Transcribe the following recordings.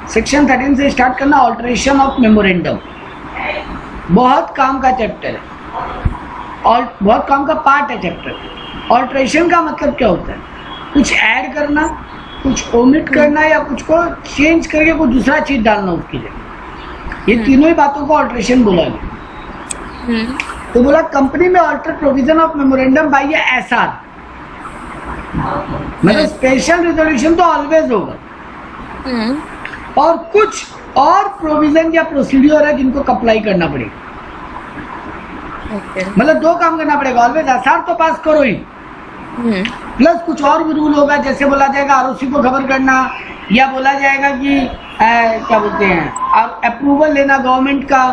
Section 13 से start करना, alteration of memorandum. बहुत काम का चैप्टर है और बहुत काम का पार्ट है चैप्टर। ऑल्टरेशन का मतलब क्या होता है? कुछ ऐड करना, कुछ ओमिट करना या कुछ को चेंज करके कुछ दूसरा चीज डालना उसके लिए। ये तीनों ही बातों को ऑल्टरेशन बोला गया। तो बोला कंपनी में alter provision of memorandum by SR, मतलब स्पेशल रिजोल्यूशन तो ऑलवेज होगा और कुछ और प्रोविजन या प्रोसीड्यूर है जिनको अप्लाई करना पड़ेगा। मतलब दो काम करना पड़ेगा, ऑलवेज एसआर तो पास करो ही, प्लस कुछ और भी रूल होगा, जैसे बोला जाएगा आरओसी को खबर करना, या बोला जाएगा कि क्या बोलते हैं अप्रूवल लेना गवर्नमेंट का,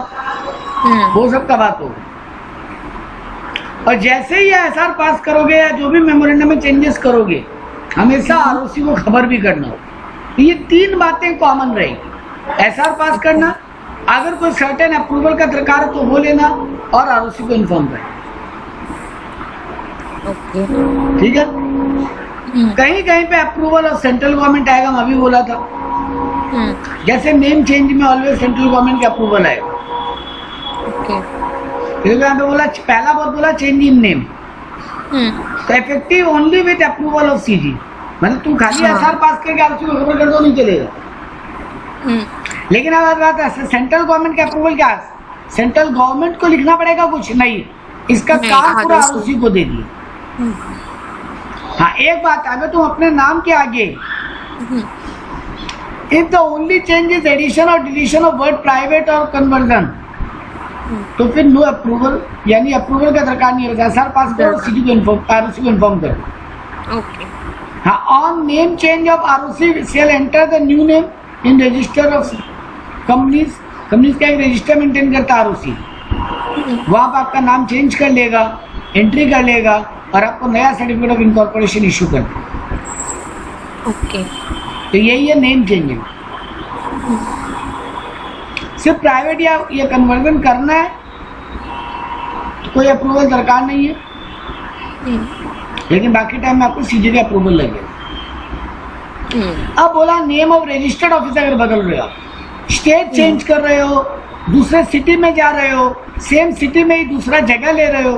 वो सब का बात होगा। और जैसे ही एसआर पास करोगे या जो भी मेमोरेंडम में चेंजेस करोगे, हमेशा आरओसी को खबर भी करना हो। तो ये तीन बातें कॉमन रहेगी, एसआर पास करना, अगर कोई सर्टेन अप्रूवल का दरकार है तो वो लेना, और आरओसी को इन्फॉर्म करना। ठीक है। कहीं कहीं पे अप्रूवल और सेंट्रल गवर्नमेंट आएगा, मैं अभी बोला था, जैसे नेम चेंज में ऑलवेज सेंट्रल गवर्नमेंट का अप्रूवल आएगा। यहाँ पे बोला, पहला बात बोला चेंज इन नेम, तो effective only with approval of CG, मतलब तुम खाली एसआर पास करके आरओसी को खबर कर दो नहीं चलेगा। लेकिन अगर बात है सेंट्रल गवर्नमेंट का अप्रूवल, क्या सेंट्रल गवर्नमेंट को लिखना पड़ेगा? कुछ नहीं, इसका काम पूरा आरओसी को दे दिए। हाँ, एक बात, अगर तुम अपने नाम के आगे if the only change is addition और डिलीशन ऑफ वर्ड प्राइवेट और कन्वर्जन, तो फिर नो अप्रूवल, यानी अप्रूवल का दरकार नहीं होगा। एसआर पास करो, सिटी को इन्फॉर्म, आरओसी को इन्फॉर्म करो। हाँ, on name change of ROC shall enter the new name in register of companies. Companies का एक रजिस्टर मेंटेन करता है आरओसी, वहां पर आपका नाम चेंज कर लेगा, एंट्री कर लेगा और आपको नया सर्टिफिकेट ऑफ इनकॉर्पोरेशन इशू कर देगा। तो यही है नेम चेंजिंग। सिर्फ प्राइवेट या ये कन्वर्जन करना है तो कोई अप्रूवल दरकार नहीं है, लेकिन बाकी टाइम में आपको सीजे का अप्रूवल लगेगा। अब बोला नेम ऑफ रजिस्टर्ड ऑफिस अगर बदल रहे हो, स्टेट चेंज कर रहे हो, दूसरे सिटी में जा रहे हो, सेम सिटी में ही दूसरा जगह ले रहे हो,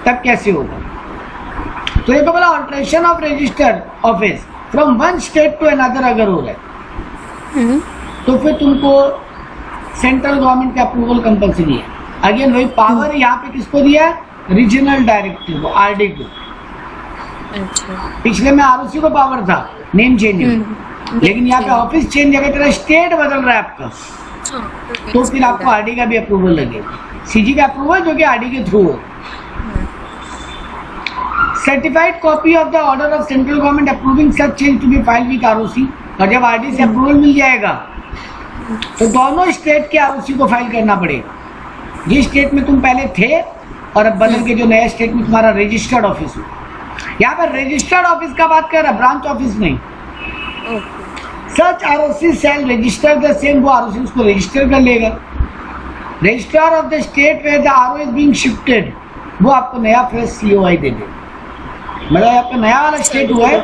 तब कैसे होगा? तो ये तो बोला alteration of registered office from one state to another अगर हो रहा है, तो फिर तुमको सेंट्रल गवर्नमेंट का अप्रूवल कंपल्सरी है। अगेन वही पावर यहाँ पे किसको दिया है? रीजनल डायरेक्टर को, आरडी को। पिछले में आरओसी को पावर था नेम चेंज में, लेकिन यहाँ पे ऑफिस चेंज अगर तेरा स्टेट बदल रहा है आपका, तो फिर आपको आरडी का भी अप्रूवल लगेगा। सीजी का अप्रूवल जो कि आरडी के थ्रू हो। Certified copy of the order of central government approving such change to be filed with ROC. और जब आरडी से अप्रूवल मिल जाएगा तो दोनों स्टेट के आरओसी को फाइल करना पड़ेगा, जिस स्टेट में तुम पहले थे और अब बदल के जो नया स्टेट में तुम्हारा रजिस्टर्ड ऑफिस हो। यहाँ पर रजिस्टर्ड ऑफिस का बात कर रहा है, ब्रांच ऑफिस नहीं। Such ROC shall register the same, वो आरओसी उसको रजिस्टर कर लेगा। Registrar of the state where the RO is being shifted, वो आपको नया फ्रेश सीओआई दे देगा। मतलब आपका नया वाला स्टेट हुआ है,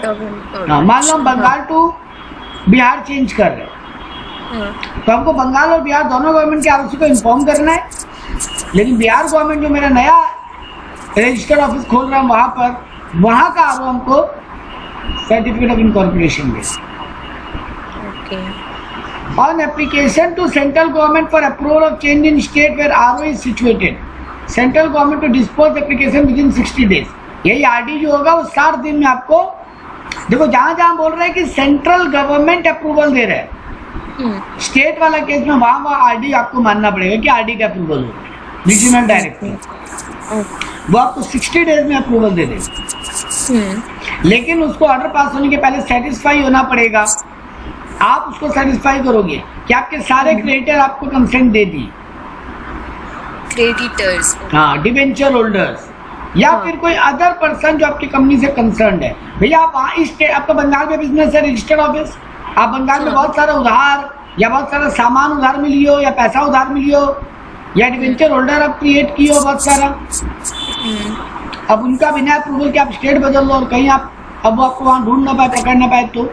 हाँ, मान लो हम बंगाल टू बिहार चेंज कर रहे हैं, तो हमको बंगाल और बिहार दोनों गवर्नमेंट के आरओसी को इन्फॉर्म करना है। लेकिन बिहार गवर्नमेंट जो मेरा नया रजिस्टर्ड ऑफिस खोल रहा है वहां पर, वहां का आरओ हमको सर्टिफिकेट ऑफ इनकॉर्पोरेशन दे। On application to central government for approval of change in state where RO is situated, central government to dispose application within 60 days. यही आरडी जो होगा वो 60 दिन में आपको, देखो जहां जहां बोल रहे हैं कि सेंट्रल गवर्नमेंट अप्रूवल दे रहे हैं, स्टेट वाला केस में वहां आरडी आपको मानना पड़ेगा कि आरडी का अप्रूवल हो। रीजनल डायरेक्टर वो आपको 60 डेज में अप्रूवल दे देगा, लेकिन उसको ऑर्डर पास होने के पहले सेटिस्फाई होना पड़ेगा। आप उसको सेटिस्फाई करोगे कि आपके सारे क्रेडिटर आपको कंसेंट दे दी, क्रेडिटर्स, हाँ, डिबेंचर होल्डर्स या फिर कोई अदर पर्सन जो आपकी कंपनी से कंसर्न है। भैया आप वहाँ इस आपका बंगाल में बिजनेस है, रजिस्टर्ड ऑफिस, आप बंगाल में बहुत सारा उधार या बहुत सारा सामान उधार मिली हो या पैसा उधार मिली हो या डिबेंचर होल्डर आप क्रिएट की हो बहुत सारा, अब उनका बिना अप्रूवल के आप स्टेट बदल लो और कहीं आप अब वो आपको वहाँ ढूंढ ना पाए, पकड़ ना पाए, तो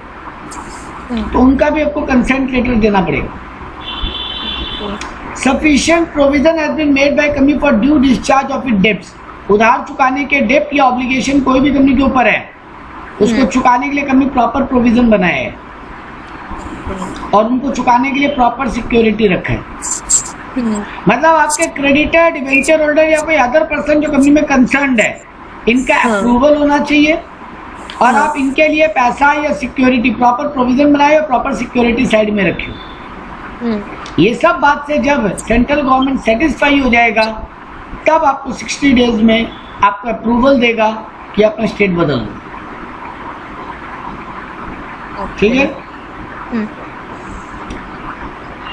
तो उनका भी आपको कंसेंट लेटर देना पड़ेगा। Sufficient provision has been made by company for due discharge of it debts. उधार चुकाने के डेब्ट या ऑब्लिगेशन कोई भी कंपनी के ऊपर है, उसको चुकाने के लिए कंपनी प्रॉपर प्रोविजन बनाया है और उनको चुकाने के लिए प्रॉपर सिक्योरिटी रखा है। मतलब आपके क्रेडिटर, डिबेंचर होल्डर या कोई अदर पर्सन जो कंपनी में कंसर्न्ड है, इनका अप्रूवल होना चाहिए और आप इनके लिए पैसा या सिक्योरिटी प्रॉपर प्रोविजन बनाए और प्रॉपर सिक्योरिटी साइड में रखिए। ये सब बात से जब सेंट्रल गवर्नमेंट सेटिस्फाई हो जाएगा तब आपको 60 डेज में आपको अप्रूवल देगा कि अपना स्टेट बदल दो। ठीक है।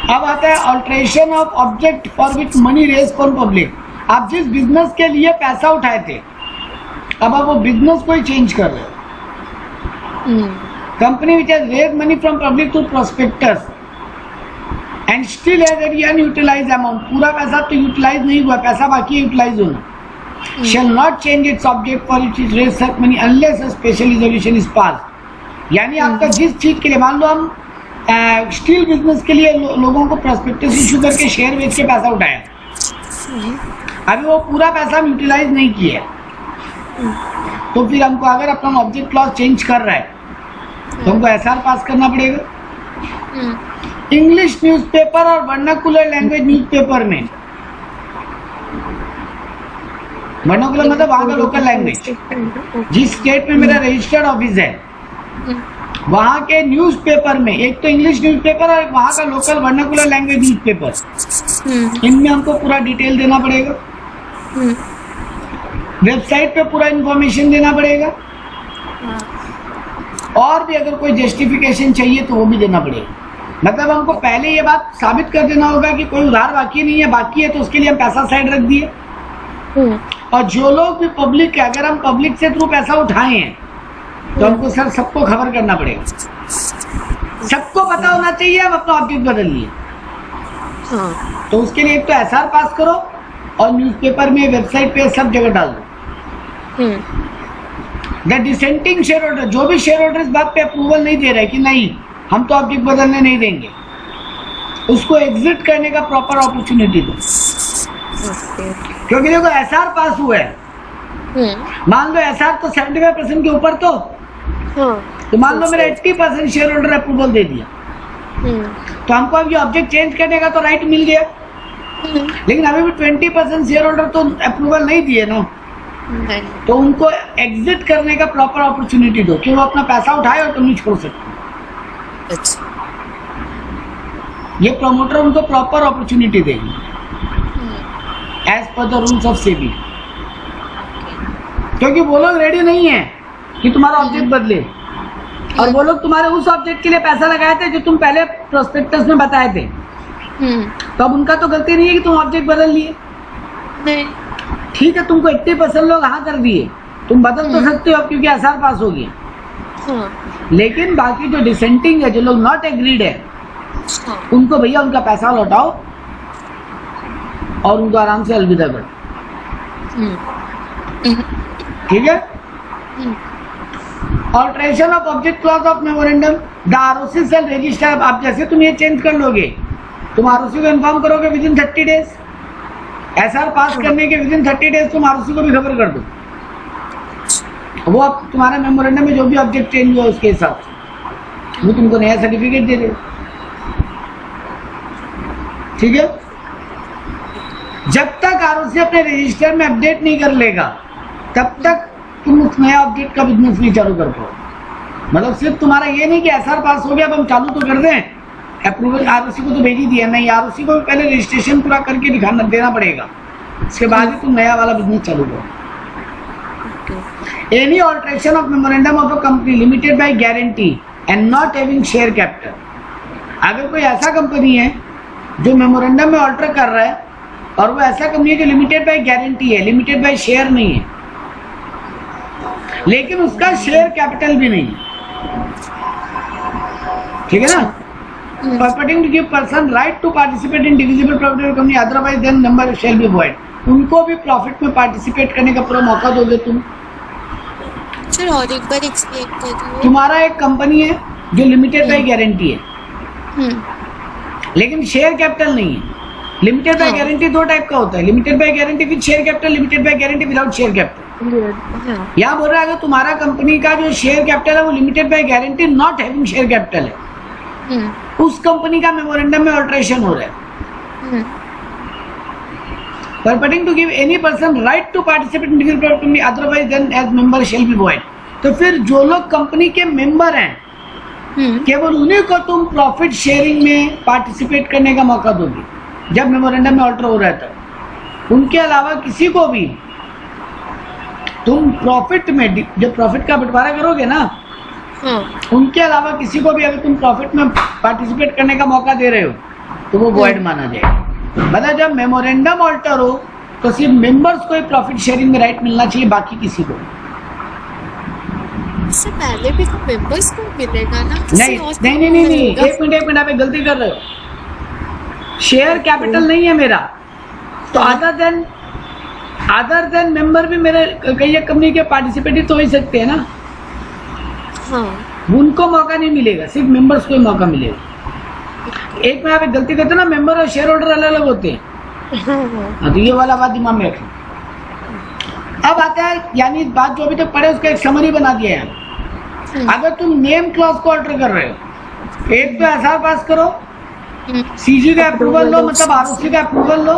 अब आता है alteration of object for which money raise from public. आप जिस बिजनेस के लिए पैसा उठाए थे, अब आप वो बिजनेस को ही चेंज कर रहे हो। Company which has raise money from public through prospectus and still has any unutilised amount. पूरा पैसा तो यूटिलाइज नहीं हुआ, पैसा बाकी है यूटिलाइज होना। Shall not change its object for which is raise such money unless a special resolution is pass. यानी आपका जिस चीज के लिए, मान लो हम स्टील बिजनेस के लिए लोगों को प्रोस्पेक्टस इशू करके शेयर बेच के पैसा उठाया, अभी वो पूरा पैसा हम यूटिलाइज नहीं किया, तो फिर हमको अगर अपना ऑब्जेक्ट क्लॉज चेंज कर रहा है तो हमको एसआर पास करना पड़ेगा। इंग्लिश न्यूज़पेपर और वर्नाकुलर लैंग्वेज न्यूज़पेपर में, वर्नाकुलर मतलब वहाँ का लोकल लैंग्वेज, जिस स्टेट में मेरा रजिस्टर्ड ऑफिस है वहाँ के न्यूज़पेपर में, एक तो इंग्लिश न्यूज़पेपर और वहाँ का लोकल वर्नाकुलर लैंग्वेज न्यूज़पेपर, इनमें हमको पूरा डिटेल देना पड़ेगा। वेबसाइट पे पूरा इंफॉर्मेशन देना पड़ेगा और भी अगर कोई जस्टिफिकेशन चाहिए तो वो भी देना पड़ेगा। मतलब हमको पहले ये बात साबित कर देना होगा कि कोई उधार बाकी नहीं है, बाकी है तो उसके लिए हम पैसा साइड रख दिए। और जो लोग भी पब्लिक है, अगर हम पब्लिक से थ्रू पैसा उठाए हैं तो हमको सर सबको खबर करना पड़ेगा, सबको पता होना चाहिए हम अपना ऑब्जेक्ट बदल लिए। तो उसके लिए एक तो एसआर पास करो और न्यूज़पेपर में, वेबसाइट पे, सब जगह डाल दो। द डिसेंटिंग शेयर होल्डर, जो भी शेयर होल्डर इस बात पे अप्रूवल नहीं दे रहे कि नहीं हम तो ऑब्जेक्ट बदलने नहीं देंगे, उसको एग्जिट करने का प्रॉपर अपॉर्चुनिटी दो। क्योंकि देखो एसआर पास हुआ है, मान लो एसआर तो 75% के ऊपर तो मान लो मेरा 80% शेयर होल्डर अप्रूवल दे दिया, तो हमको अब ये ऑब्जेक्ट चेंज करने का तो राइट मिल गया। लेकिन अभी भी 20% शेयर होल्डर तो अप्रूवल नहीं दिए ना, तो उनको एग्जिट करने का प्रॉपर अपॉर्चुनिटी दो कि वो अपना पैसा उठाए और तुम नहीं छोड़ सकते। ये प्रमोटर उनको प्रॉपर अपॉर्चुनिटी देगी as per the rules of SEBI. क्योंकि वो लोग रेडी नहीं है कि तुम्हारा ऑब्जेक्ट बदले, और वो लोग तुम्हारे उस ऑब्जेक्ट के लिए पैसा लगाए थे जो तुम पहले प्रोस्पेक्टस में बताए थे। तो अब उनका तो गलती नहीं है कि तुम ऑब्जेक्ट बदल लिए। ठीक है, तुमको 80% लोग हाँ कर दिए, तुम बदल तो सकते हो क्योंकि एसआर पास हो गया। लेकिन बाकी जो डिसेंटिंग है, जो लोग नॉट एग्रीड है, उनको भैया उनका पैसा लौटाओ और उनको आराम से अलविदा करो। ठीक है। Alteration of object clause of memorandum, the ROC shall register. आप जैसे तुम ये चेंज कर लोगे, तुम आरओसी को इन्फॉर्म करोगे विद इन 30 डेज, एसआर पास करने के विद इन 30 डेज तुम आरओसी को भी खबर कर दो, वो अब तुम्हारे मेमोरेंडम में जो भी ऑब्जेक्ट चेंज हुआ उसके हिसाब से वो तुमको नया सर्टिफिकेट दे देगा। ठीक है। जब तक आरओसी अपने रजिस्टर में अपडेट नहीं कर लेगा तब तक तुम उस नया ऑब्जेक्ट का बिजनेस नहीं चालू कर पाओ। मतलब सिर्फ तुम्हारा ये नहीं कि एसआर पास हो गया अब हम चालू तो कर दें, अप्रूवल आरओसी को तो भेज ही दिया, नहीं, आरओसी को पहले रजिस्ट्रेशन पूरा करके दिखाना देना पड़ेगा, उसके बाद ही तुम नया वाला बिजनेस चालू करो। Any alteration of memorandum of a company limited by guarantee and not having share capital, अगर कोई ऐसा कंपनी है जो मेमोरेंडम में ऑल्टर कर रहा है और वो ऐसा कंपनी है जो लिमिटेड बाय गारंटी है, लिमिटेड बाय शेयर नहीं है, लेकिन उसका शेयर कैपिटल भी नहीं है, ठीक है ना, permitting to give person right to participate in divisible profit of company otherwise then number shall be void, उनको भी प्रॉफिट में पार्टिसिपेट करने का पूरा मौका दोगे तुम। सर और एक बार एक्सप्लेन करिए। तुम्हारा एक कंपनी है जो लिमिटेड बाय गारंटी है, लेकिन शेयर कैपिटल नहीं है। लिमिटेड बाय गारंटी दो टाइप का होता है, limited by guarantee with share capital, limited by guarantee without share capital. यहाँ बोल रहा है अगर तुम्हारा कंपनी का जो शेयर कैपिटल है वो limited by guarantee not having share capital है, उस कंपनी का मेमोरेंडम में अल्टरेशन हो रहा है। Purporting to give any person right to participate in individual product company otherwise than as member shall be void। तो फिर जो लोग कंपनी के मेंबर हैं केवल उन्हीं को तुम प्रॉफिट शेयरिंग में पार्टिसिपेट करने का मौका दोगे जब मेमोरेंडम में ऑल्टर हो रहा है तब। उनके अलावा किसी को भी तुम प्रॉफिट में जब प्रॉफिट का बंटवारा करोगे ना, उनके अलावा किसी को भी अगर तुम प्रॉफिट में पार्टिसिपेट करने का मौका दे रहे हो तो वो वॉइड माना जाएगा। मतलब जब मेमोरेंडम ऑल्टर हो तो सिर्फ मेंबर्स को ही प्रॉफिट शेयरिंग में राइट मिलना चाहिए, बाकी किसी को इससे पहले भी तो मेंबर्स को मिलेगा ना? नहीं, एक मिनट आप गलती कर रहे हो। शेयर कैपिटल नहीं है मेरा, तो अदर देन मेंबर भी मेरे कई कंपनी के पार्टिसिपेट तो हो ही सकते हैं ना। उनको मौका नहीं मिलेगा, सिर्फ मेंबर्स को ही मौका मिलेगा। एक में आप एक गलती करते ना, मेंबर और शेयर होल्डर अलग अलग होते हैं। तो ये वाला बात दिमाग में रखना। अब आता है, यानी इस बात जो अभी तक पढ़े उसका एक समरी बना दिया है। अगर तुम नेम क्लॉज को ऑल्टर कर रहे हो, एक तो एसआर पास करो, सीजी का अप्रूवल लो, मतलब आरओसी का अप्रूवल लो,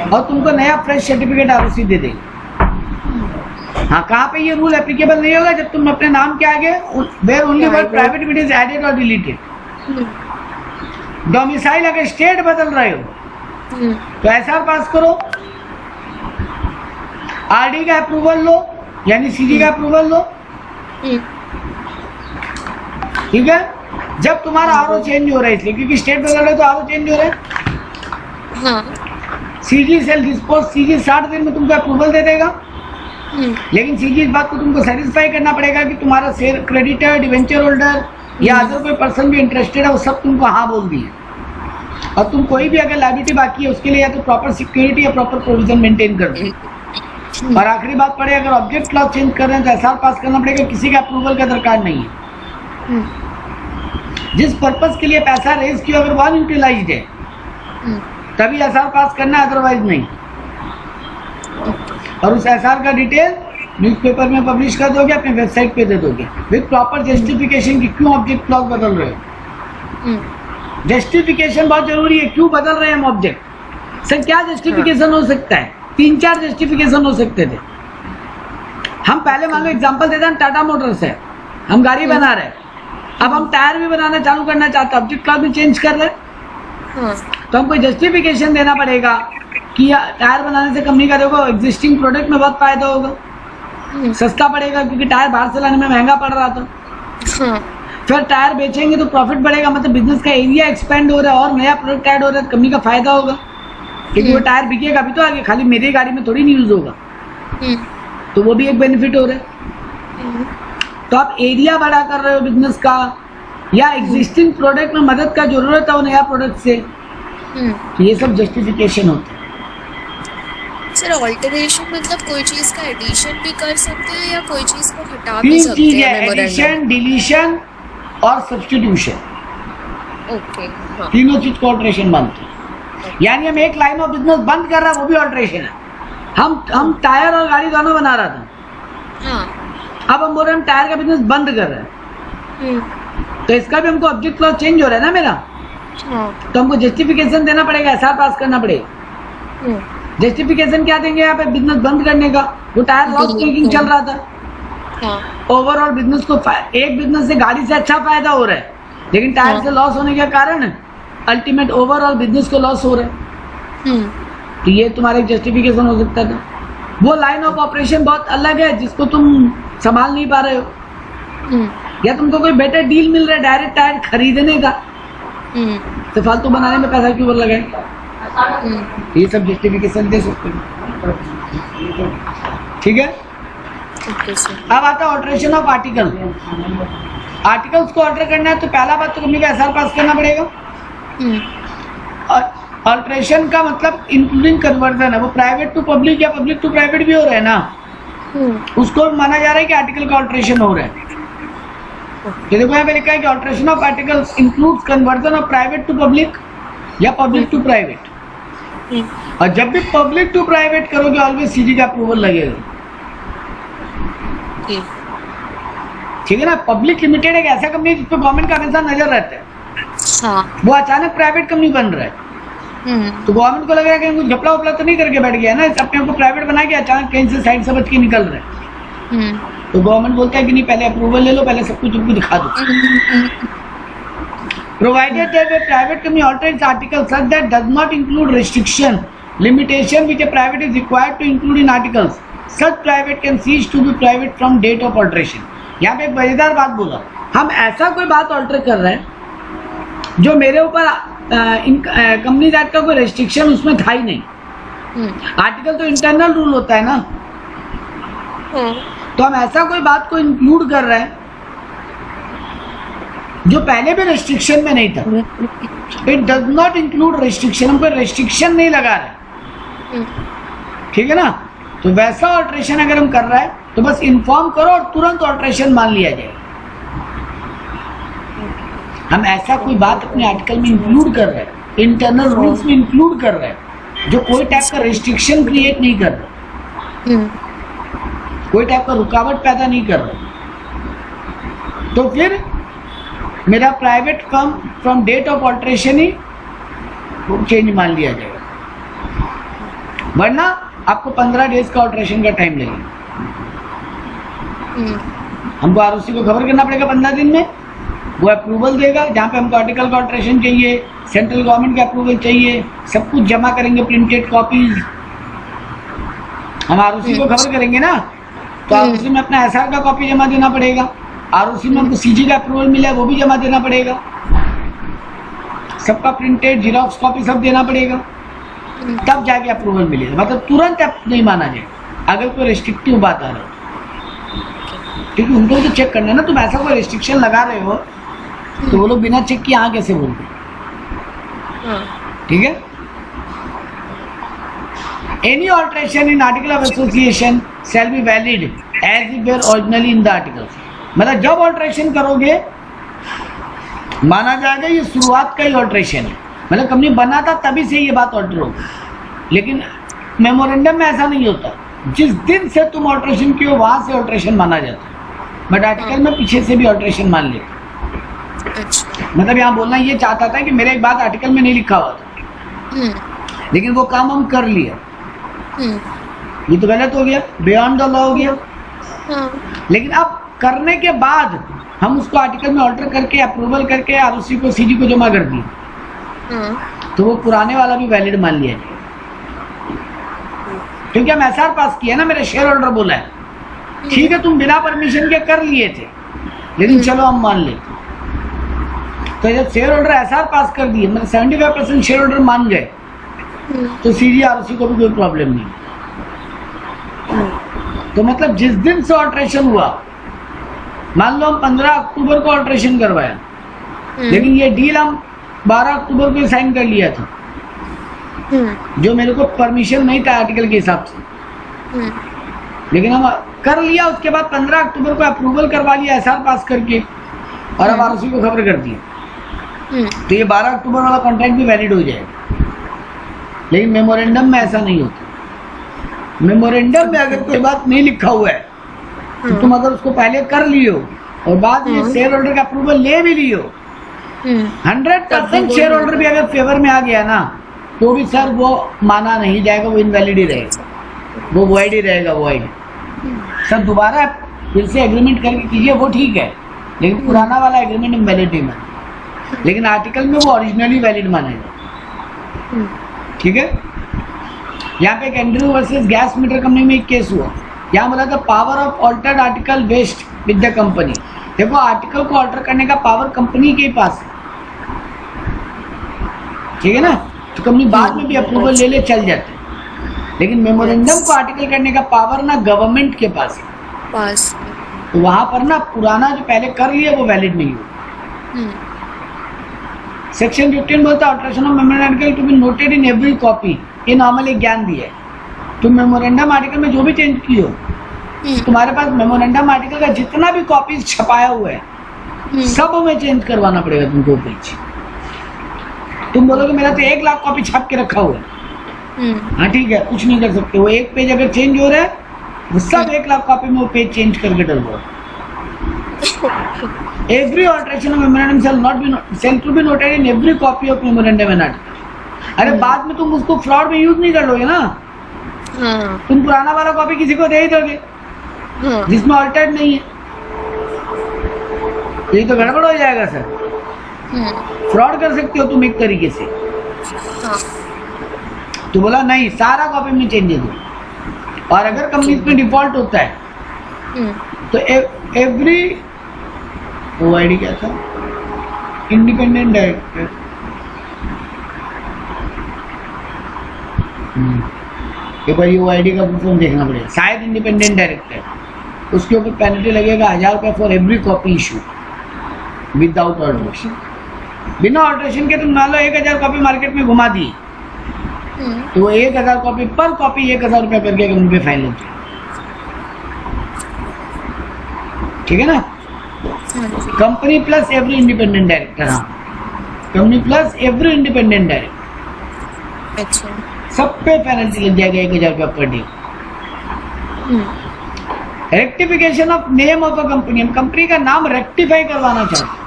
और तुमको नया फ्रेश सर्टिफिकेट आरओसी दे देंगे। हाँ, कहाँ पे ये रूल एप्लीकेबल नहीं होगा? जब तुम अपने नाम के आगे where only word private limited is added और डिलीटेड। डोमिसाइल अगर स्टेट बदल रहे हो तो एसआर पास करो, आरडी का अप्रूवल लो, यानी सीजी का अप्रूवल लो, ठीक है। जब तुम्हारा आरओ चेंज हो रहा है, इसलिए क्योंकि स्टेट बदल रहा है तो आरओ चेंज हो रहा है। सीजी सेल डिस्पोज, सीजी 60 दिन में तुमको अप्रूवल दे देगा, लेकिन सीजी इस बात को तुमको सेटिस्फाई करना पड़ेगा कि तुम्हारा शेयर क्रेडिटर, डिवेंचर होल्डर या अदर कोई पर्सन भी इंटरेस्टेड है, वो सब तुमको हाँ बोल दिए। और तुम कोई भी अगर लायबिलिटी बाकी है उसके लिए या तो प्रॉपर सिक्योरिटी या प्रॉपर प्रोविजन मेंटेन कर दो। और आखिरी बात पड़े, अगर ऑब्जेक्ट क्लॉज चेंज कर रहे हैं तो एसआर पास करना पड़ेगा, किसी का अप्रूवल का दरकार नहीं है। जिस पर्पस के लिए पैसा रेज किया अगर वो अनयूटिलाइज्ड है तभी एसआर पास करना, अदरवाइज नहीं। और उस एसआर का डिटेल न्यूज़पेपर में पब्लिश कर दोगे, अपने वेबसाइट पे दे दोगे विद प्रॉपर जस्टिफिकेशन कि क्यों ऑब्जेक्ट क्लॉज बदल रहे हो। जस्टिफिकेशन बहुत जरूरी है, क्यों बदल रहे हैं हम ऑब्जेक्ट। सर क्या जस्टिफिकेशन हो सकता है? 3-4 जस्टिफिकेशन हो सकते थे। हम पहले मान लो एग्जांपल देते हैं, टाटा मोटर्स है, हम गाड़ी बना रहे हैं, अब हम टायर भी बनाना चालू करना चाहते हैं, ऑब्जेक्ट क्लॉज भी चेंज कर रहे हैं, तो हमको जस्टिफिकेशन देना पड़ेगा कि टायर बनाने से कंपनी का देखो एग्जिस्टिंग प्रोडक्ट में बहुत फायदा होगा, सस्ता पड़ेगा क्योंकि टायर बाहर से लाने में महंगा पड़ रहा था। फिर टायर बेचेंगे तो प्रॉफिट बढ़ेगा, मतलब बिजनेस का एरिया एक्सपेंड हो रहा है और नया प्रोडक्ट ऐड हो रहा है तो कंपनी का फायदा होगा, क्योंकि वो टायर बिकेगा अभी तो आगे, खाली मेरी गाड़ी में थोड़ी नहीं यूज होगा, तो वो भी एक बेनिफिट हो रहा है। तो आप एरिया बड़ा कर रहे हो बिजनेस का, या एग्जिस्टिंग प्रोडक्ट में मदद का जरूरत है वो नया प्रोडक्ट से, तो ये सब जस्टिफिकेशन होता है। सर ऑल्टरेशन मतलब कोई चीज का एडिशन भी कर सकते हैं या कोई चीज को हटा भी सकते हैं? 3 चीज है, एडिशन, डिलीशन और सब्स्टिट्यूशन। ओके, तीनों चीज को ऑल्टरेशन मानते हैं। यानी हम एक लाइन ऑफ बिजनेस बंद कर रहे हैं, वो भी ऑल्टरेशन है। हम टायर और गाड़ी दोनों बना रहा था, अब हम बोल रहे हैं हम टायर का बिजनेस बंद कर रहे हैं, तो इसका भी हमको ऑब्जेक्ट क्लॉज चेंज हो रहा है ना मेरा, तो हमको जस्टिफिकेशन देना पड़ेगा, एसआर पास करना पड़ेगा। जस्टिफिकेशन क्या देंगे यहाँ पे? बिजनेस बंद करने का, वो टायर लॉस मेकिंग चल रहा था, ओवरऑल बिजनेस को एक बिजनेस से गाड़ी से अच्छा फायदा हो रहा है, लेकिन टायर से लॉस होने के कारण अल्टीमेट ओवरऑल बिजनेस को लॉस हो रहा है, तो ये तुम्हारा एक जस्टिफिकेशन हो सकता था। वो लाइन ऑफ ऑपरेशन बहुत अलग है जिसको तुम संभाल नहीं पा रहे हो, या तुमको कोई बेटर डील मिल रहा है डायरेक्ट टायर खरीदने का, तो फालतू बनाने में पैसा क्यों लगाए? ये सब जस्टिफिकेशन दे सकते हो, ठीक है। अब आता है ऑल्टरेशन ऑफ आर्टिकल। आर्टिकल्स को ऑल्टर करना है तो पहला बात तो कंपनी का एसआर पास करना पड़ेगा। और ऑल्टरेशन का मतलब इंक्लूडिंग कन्वर्जन है, वो प्राइवेट टू पब्लिक या पब्लिक टू प्राइवेट भी हो रहा है ना, उसको माना जा रहा है कि आर्टिकल का ऑल्टरेशन हो रहा है। तो देखो यहाँ पे लिखा है कि alteration of articles includes conversion of private to public या पब्लिक टू प्राइवेट। और जब भी पब्लिक टू प्राइवेट करोगे ऑलवेज सीजी का अप्रूवल लगेगा। ठीक है ना। पब्लिक लिमिटेड एक ऐसा कंपनी जिस पे गवर्नमेंट का हमेशा नजर रहता है। हाँ। वो अचानक प्राइवेट कंपनी बन रहा है तो गवर्नमेंट को लग रहा है कि कुछ घपला वपला तो नहीं करके बैठ गया ना, अपने को प्राइवेट बना के अचानक कहीं से साइड से बच के निकल रहे हैं। तो गवर्नमेंट बोलता है कि नहीं, पहले अप्रूवल ले लो, पहले सब कुछ तुमको दिखा दो। Provided that a private company alters articles such that does not include restriction limitation which a private is required to include in articles, such private can cease to be private from date of alteration। यहाँ पे एक मजेदार बात बोला, हम ऐसा कोई बात ऑल्टर कर रहे हैं जो मेरे ऊपर कंपनी एक्ट का कोई रेस्ट्रिक्शन उसमें था ही नहीं। आर्टिकल तो इंटरनल रूल होता है ना, तो हम ऐसा कोई बात को इंक्लूड कर रहे हैं जो पहले भी रेस्ट्रिक्शन में नहीं था। It does not include restriction, हम कोई रेस्ट्रिक्शन नहीं लगा रहे। ठीक है ना। तो वैसा ऑल्ट्रेशन अगर हम कर रहे हैं तो बस इन्फॉर्म करो और तुरंत ऑल्ट्रेशन मान लिया जाए। हम ऐसा कोई बात अपने आर्टिकल में इंक्लूड कर रहे हैं, इंटरनल रूल्स में इंक्लूड कर रहे हैं जो कोई टाइप का रेस्ट्रिक्शन क्रिएट नहीं कर रहे, कोई टाइप का रुकावट पैदा नहीं कर रहे। तो फिर मेरा private firm from date of alteration ही चेंज मान लिया जाएगा, वरना आपको 15 डेज का ऑल्ट्रेशन का टाइम लगेगा। हमको आरओसी को खबर करना पड़ेगा 15 दिन में, वो अप्रूवल देगा। जहाँ पे हमको आर्टिकल का ऑल्ट्रेशन चाहिए, सेंट्रल गवर्नमेंट का अप्रूवल चाहिए, सब कुछ जमा करेंगे, प्रिंटेड कॉपीज। हम आरओसी को खबर करेंगे ना, तो आरओसी में अपना एसआर का कॉपी जमा देना पड़ेगा। आरओसी में हमको सीजी का अप्रूवल मिला है वो भी जमा देना पड़ेगा, सबका प्रिंटेड जीरोक्स कॉपी सब देना पड़ेगा, तब जाके अप्रूवल मिलेगा। मतलब तुरंत नहीं माना जाए अगर कोई रेस्ट्रिक्टिव बात आ रहा है, क्योंकि उनको तो चेक करना है ना। तुम ऐसा कोई रेस्ट्रिक्शन लगा रहे हो तो वो लोग बिना चेक किए यहाँ कैसे बोलते। ठीक है। Any alteration in article of association shall be valid as if were originally in the article. मतलब जब ऑल्ट्रेशन करोगे माना जाएगा ये शुरुआत का ही ऑल्ट्रेशन है, मतलब कंपनी बना था तभी से ये बात ऑल्टर होगी। लेकिन मेमोरेंडम में ऐसा नहीं होता, जिस दिन से तुम ऑल्ट्रेशन किए हो वहां से ऑल्ट्रेशन माना जाता है। बट आर्टिकल में पीछे से भी ऑल्ट्रेशन मान लेते। मतलब यहाँ बोलना ये चाहता था कि मेरे एक बात आर्टिकल में नहीं लिखा हुआ था, लेकिन वो काम हम कर लिया, ये तो गलत हो गया, बियॉन्ड द लॉ हो गया। लेकिन अब करने के बाद हम उसको आर्टिकल में ऑल्टर करके अप्रूवल करके आरओसी को सीजी को जमा कर दिया, तो वो पुराने वाला भी वैलिड मान लिया जाए। क्योंकि हम एसआर पास किया ना, मेरे शेयर होल्डर बोला है ठीक है तुम बिना परमिशन के कर लिए थे, लेकिन चलो हम मान लेते। तो जब शेयर होल्डर एसआर पास कर दिए, मतलब 75% शेयर होल्डर मान गए, तो सीजी आरओसी को भी कोई प्रॉब्लम नहीं। तो मतलब जिस दिन से ऑल्ट्रेशन हुआ, मान लो हम 15 अक्टूबर को ऑल्ट्रेशन करवाया, लेकिन ये डील हम 12 अक्टूबर को साइन कर लिया था, जो मेरे को परमिशन नहीं था आर्टिकल के हिसाब से, लेकिन हम कर लिया। उसके बाद 15 अक्टूबर को अप्रूवल करवा लिया एसआर पास करके, और अब आरओसी को खबर कर दिया, तो ये 12 अक्टूबर वाला कॉन्ट्रैक्ट भी वैलिड हो जाएगा। लेकिन मेमोरेंडम में ऐसा नहीं होता। मेमोरेंडम में अगर कोई बात नहीं लिखा हुआ है तो तुम अगर उसको पहले कर लियो और बाद में शेयर होल्डर का अप्रूवल ले भी लियो, 100% शेयर होल्डर भी अगर फेवर में आ गया ना, तो भी सर वो माना नहीं जाएगा, वो इनवैलिड ही रहेगा, वो वॉइड ही रहेगा, वॉइड। सर दोबारा फिर से एग्रीमेंट करके कीजिए, वो ठीक है, लेकिन पुराना वाला एग्रीमेंट इनवैलिड नहीं माना। लेकिन आर्टिकल में वो ओरिजिनली वैलिड मानेगा। ठीक है। यहाँ पे एक Andrew versus gas meter company में एक केस हुआ। यहाँ बोला था power of altered article vest with the company. देखो आर्टिकल को ऑल्टर करने का पावर कंपनी के पास है, ठीक है ना। तो कंपनी बाद में भी अप्रूवल ले ले चल जाते, लेकिन मेमोरेंडम को आर्टिकल करने का पावर ना गवर्नमेंट के पास है। तो वहां पर ना पुराना जो पहले कर लिया वो वैलिड नहीं हो। सेक्शन 15 बोलता है alteration of memorandum article to be noted in every copy. ये नॉर्मली ज्ञान दिया है। तुम मेमोरेंडम आर्टिकल में जो भी चेंज की हो, तुम्हारे पास मेमोरेंडम आर्टिकल का जितना भी कॉपीज छपाया हुआ है सब में चेंज करवाना पड़ेगा तुमको पेज। तुम बोलोगे मेरा तो 1 लाख कॉपी छाप के रखा हुआ है, हाँ ठीक है, कुछ नहीं कर सकते। वो एक पेज अगर चेंज हो रहा है वो सब 1 लाख कॉपी में वो पेज चेंज करके डलवाओ। Every alteration of memorandum shall to be noted in every copy of memorandum and article। अरे बाद में तुम उसको फ्रॉड में यूज नहीं कर लोगे ना, तुम पुराना वाला कॉपी किसी को दे ही दोगे जिसमें ऑल्टर्ड नहीं है, ये तो गड़बड़ हो जाएगा सर। फ्रॉड कर सकते हो तुम एक तरीके से। तो बोला नहीं, सारा कॉपी में चेंज दो। और अगर कंपनी में डिफॉल्ट होता है तो एवरी ओआईडी क्या था, इंडिपेंडेंट डायरेक्टर, एक बार ओआईडी का फॉर्म देखना पड़ेगा, शायद इंडिपेंडेंट डायरेक्टर, उसके ऊपर पेनल्टी लगेगा 1000 रुपया for every copy issue without alteration. बिना ऑल्टरेशन के तुम मान लो 1000 कॉपी मार्केट में घुमा दी तो 1000 कॉपी पर कॉपी 1000 रुपया करके कंपनी पे फाइन लगती है, ठीक है ना। Company plus every independent director, हाँ company plus every independent director, अच्छा, सब पे पेनल्टी लग जाएगा 1000 रुपया per day. Rectification of name of a company, हम कंपनी का नाम रेक्टिफाई करवाना चाहते हैं।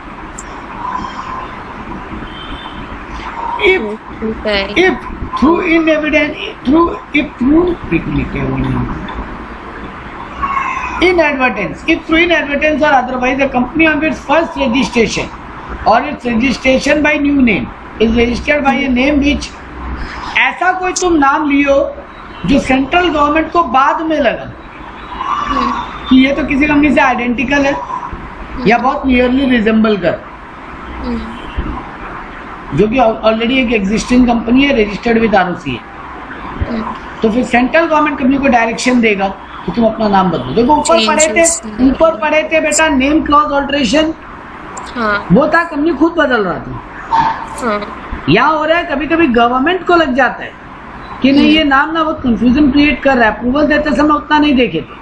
If through inadvertence or otherwise the company on its first registration or its registration by new name is registered by a name which, ऐसा कोई तुम नाम लियो जो सेंट्रल गवर्नमेंट को बाद में लगा कि ये तो किसी कंपनी से आइडेंटिकल है या बहुत नियरली रिजेंबल कर, जो कि ऑलरेडी एक एग्जिस्टिंग कंपनी है, रजिस्टर्ड विद आरओसी है, तो फिर सेंट्रल गवर्नमेंट कंपनी को डायरेक्शन देगा कि तुम अपना नाम बदलो। देखो ऊपर पढ़े थे बेटा नेम क्लॉज ऑल्टरेशन, वो था कंपनी खुद बदल रहा था। यहाँ हो रहा है कभी कभी गवर्नमेंट को लग जाता है कि नहीं ये नाम ना बहुत कंफ्यूजन क्रिएट कर रहा है, अप्रूवल देते समय उतना नहीं देखे थे,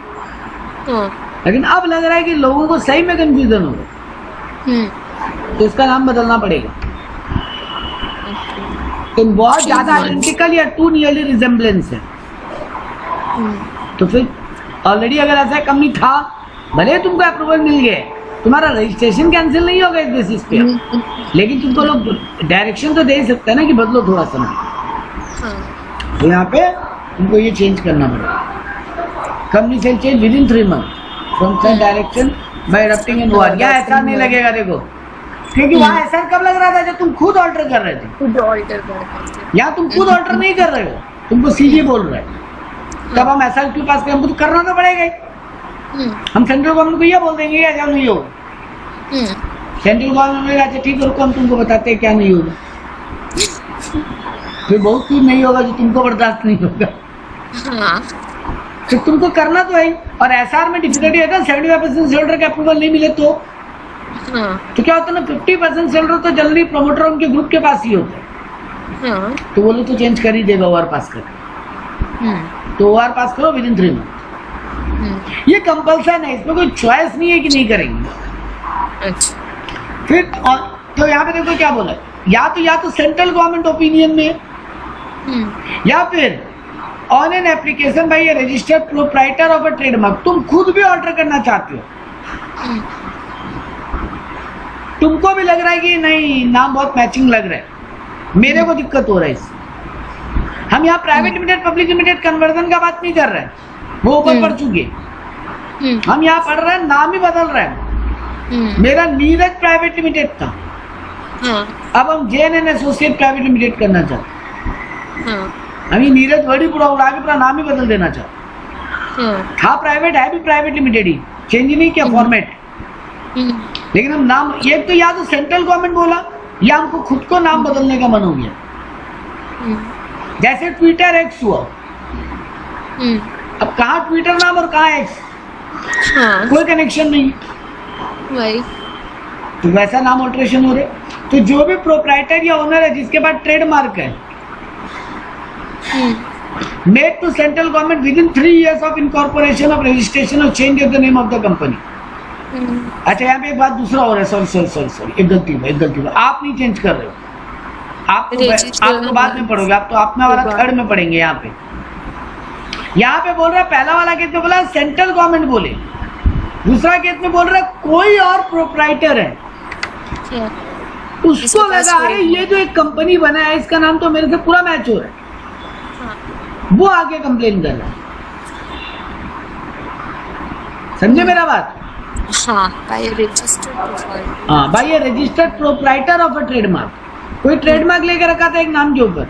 लेकिन अब लग रहा है कि लोगों को सही में कंफ्यूजन होगा तो इसका नाम बदलना पड़ेगा। तो बहुत ज्यादा आइडेंटिकल या टू नियरली रिजेम्बलेंस है, तो फिर ऑलरेडी अगर ऐसा कंपनी था, भले तुमको अप्रूवल मिल गया, तुम्हारा रजिस्ट्रेशन कैंसिल नहीं होगा इस बेसिस पे, लेकिन तुमको लोग डायरेक्शन तो दे ही सकते हैं ना कि बदलो थोड़ा समय। तो यहाँ पे तुमको ये चेंज करना पड़ेगा। कंपनी से change within 3 month from such direction by adopting an OR. या ऐसा नहीं लगेगा, देखो क्योंकि वहाँ ऐसा कब लग रहा था जब तुम खुद ऑल्टर कर रहे थे, खुद ऑल्टर कर रहे थे। यहाँ तुम खुद ऑल्टर नहीं कर रहे हो, तुमको सीजी बोल रहे हैं, तब हम ऐसा क्यों पास करें, हमको तो करना तो पड़ेगा ही। हम सेंट्रल गवर्नमेंट को ये बोल देंगे ऐसा नहीं होगा, सेंट्रल गवर्नमेंट अच्छा ठीक है रुको हम तुमको बताते हैं क्या नहीं होगा, फिर बहुत कुछ नहीं होगा जो तुमको बर्दाश्त नहीं होगा। तो तुमको करना तो है। और एसआर में डिफिकल्टी है ना, 75% शेयरहोल्डर का अप्रूवल नहीं मिले तो क्या होता है ना, 50% शेयरहोल्डर तो जल्दी प्रमोटर उनके ग्रुप के पास ही होते हैं, तो वो लोग तो चेंज कर ही देगा ओआर पास कर, तो ओआर पास करो विद इन 3 मंथ। ये कंपल्सन है, इसमें कोई चॉइस नहीं है कि नहीं करेंगे। अच्छा। फिर तो यहाँ पे देखो क्या बोला, या तो सेंट्रल गवर्नमेंट ओपिनियन में या फिर on an application by a registered proprietor of a trademark. तुम खुद भी ऑर्डर करना चाहते हो, तुमको भी लग रहा है कि नहीं नाम बहुत मैचिंग लग रहा है, मेरे को दिक्कत हो रहा है इससे। हम यहाँ private limited public limited conversion का बात नहीं कर रहे हैं, वो ऊपर पढ़ चुके। हम यहाँ पढ़ रहे हैं नाम ही बदल रहे हैं। मेरा नीरज प्राइवेट लिमिटेड था, अब हम JN and associate private limited करना चाहते हैं। हम ये नीरज वर्ड ही पूरा उड़ा के पूरा नाम ही बदल देना चाहते हैं। था प्राइवेट, है भी प्राइवेट लिमिटेड ही, चेंज नहीं किया फॉर्मेट, लेकिन हम नाम एक तो या तो सेंट्रल गवर्नमेंट बोला या हमको खुद को नाम बदलने का मन हो गया। जैसे ट्विटर एक्स हुआ, अब कहाँ ट्विटर नाम और कहाँ एक्स, कोई कनेक्शन नहीं, तो वैसा नाम ऑल्टरेशन हो रहे। तो जो भी प्रोप्राइटर या ओनर है जिसके पास ट्रेडमार्क है, made to central government within 3 years of incorporation of registration और change of the name of the company. अच्छा यहाँ पे एक बात दूसरा हो रहा है, सॉरी एक गलती हुआ, आप नहीं चेंज कर रहे हो, आप तो बाद में पढ़ोगे, आप तो अपना वाला थर्ड में पढ़ेंगे। यहाँ पे बोल रहा है, पहला वाला केस में बोला सेंट्रल गवर्नमेंट बोले, दूसरा केस में बोल रहा है कोई और प्रोप्राइटर है। उसको लगा अरे ये जो एक कंपनी बना है इसका नाम तो मेरे से पूरा मैच हो रहा है, वो आगे कंप्लेन कर रहा है। समझे मेरा बात? हाँ, बाय रजिस्टर्ड प्रोफाइल। हाँ, by a registered proprietor of a trademark. कोई ट्रेडमार्क लेकर रखा था एक नाम के ऊपर,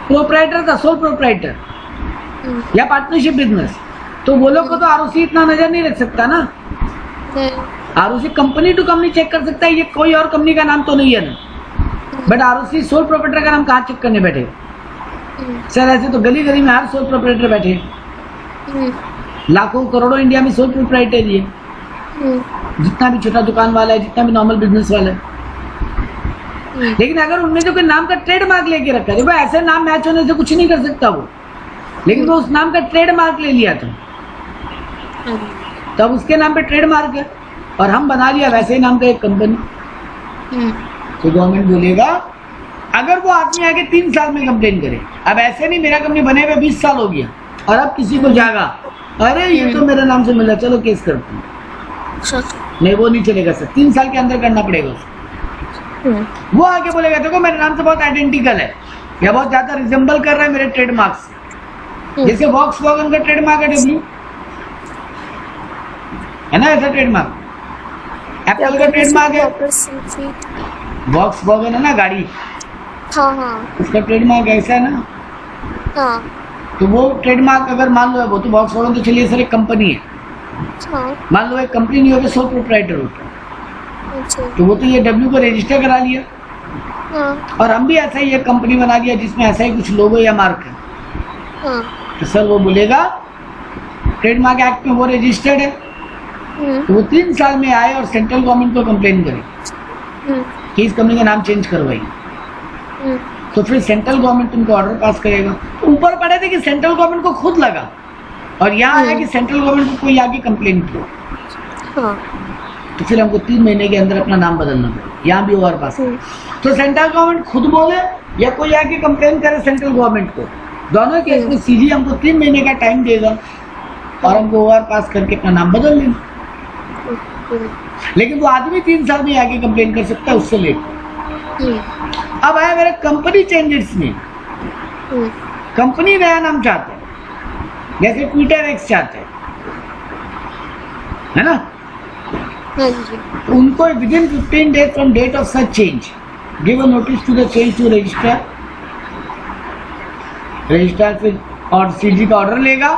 प्रोप्राइटर था, सोल प्रोप्राइटर या पार्टनरशिप बिजनेस, तो वो लोग को तो आरओसी इतना नजर नहीं रख सकता ना। ROC company to company check कर सकता है, ये कोई और कंपनी का नाम तो नहीं है ना। बट आरओसी सोल प्रोप्राइटर का नाम कहाँ चेक करने बैठे सर? ऐसे तो गली गली में हर सोल प्रोप्राइटर बैठे, लाखों करोड़ों इंडिया में सोल प्रोप्राइटर ही है, जितना भी छोटा दुकान वाला है, जितना भी नॉर्मल बिजनेस वाला है। लेकिन अगर उनमें जो कोई नाम का ट्रेडमार्क लेके रखा है, देखो ऐसे नाम मैच होने से कुछ नहीं कर सकता वो, लेकिन वो उस नाम का ट्रेडमार्क ले लिया था, तब उसके नाम पे ट्रेडमार्क है, और हम बना लिया वैसे ही नाम का एक कंपनी। तो गवर्नमेंट बोलेगा अगर वो आदमी आगे 3 साल में कंप्लेन करे, अब ऐसे नहीं मेरा कंपनी बने हुए 20 साल हो गया और अब किसी को जागा अरे ये तो मेरे नाम से मिला, चलो केस करते हैं, नहीं वो नहीं चलेगा सर, 3 साल के अंदर करना पड़ेगा उसको। वो आगे बोलेगा देखो मेरे नाम से बहुत आइडेंटिकल है या बहुत ज्यादा रिजेंबल कर रहा है मेरे ट्रेडमार्क से, जैसे वॉक्सवैगन का ट्रेडमार्क है डब्ल्यू, है ना ऐसा ट्रेडमार्क। एप्पल का ट्रेडमार्क है वॉक्सवैगन, है ना गाड़ी, उसका ट्रेडमार्क ऐसा है ना। तो वो ट्रेडमार्क अगर मान लो, वो तो वॉक्सवैगन तो चलिए सर एक कंपनी है, मान लो एक कंपनी नहीं होगी, सोल प्रोप्राइटर होता, तो वो तो ये डब्ल्यू को रजिस्टर करा लिया, और हम भी ऐसा ही एक कंपनी बना लिया जिसमें ऐसा ही कुछ लोगो या मार्क है, तो सर वो बोलेगा ट्रेडमार्क एक्ट में वो रजिस्टर्ड है, तो वो 3 साल में आए और सेंट्रल गवर्नमेंट को कंप्लेन करे कि इस कंपनी का नाम चेंज करवाई, तो फिर सेंट्रल गवर्नमेंट उनको ऑर्डर पास करेगा। ऊपर पड़े थे कि सेंट्रल गवर्नमेंट को खुद लगा, और यहाँ आया कि सेंट्रल गवर्नमेंट को कोई आगे कंप्लेन किया, तो फिर हमको 3 महीने के अंदर अपना नाम बदलना पड़ेगा, यहाँ भी ओवर पास। तो सेंट्रल गवर्नमेंट खुद बोले या कोई आके कंप्लेन करे सेंट्रल गवर्नमेंट को, दोनों केस में सीजी हमको 3 महीने का टाइम देगा और हमको ओवर पास करके अपना नाम बदल लेना। लेकिन वो आदमी 3 साल में आगे कंप्लेन कर सकता है उससे लेकर। अब आया मेरे कंपनी चेंजेस में, कंपनी नया नाम चाहते हैं, जैसे ट्विटर एक्स चाहते हैं, है ना, तो उनको within 15 days from date of such change give a notice to the change to register फिर और सीजी का ऑर्डर लेगा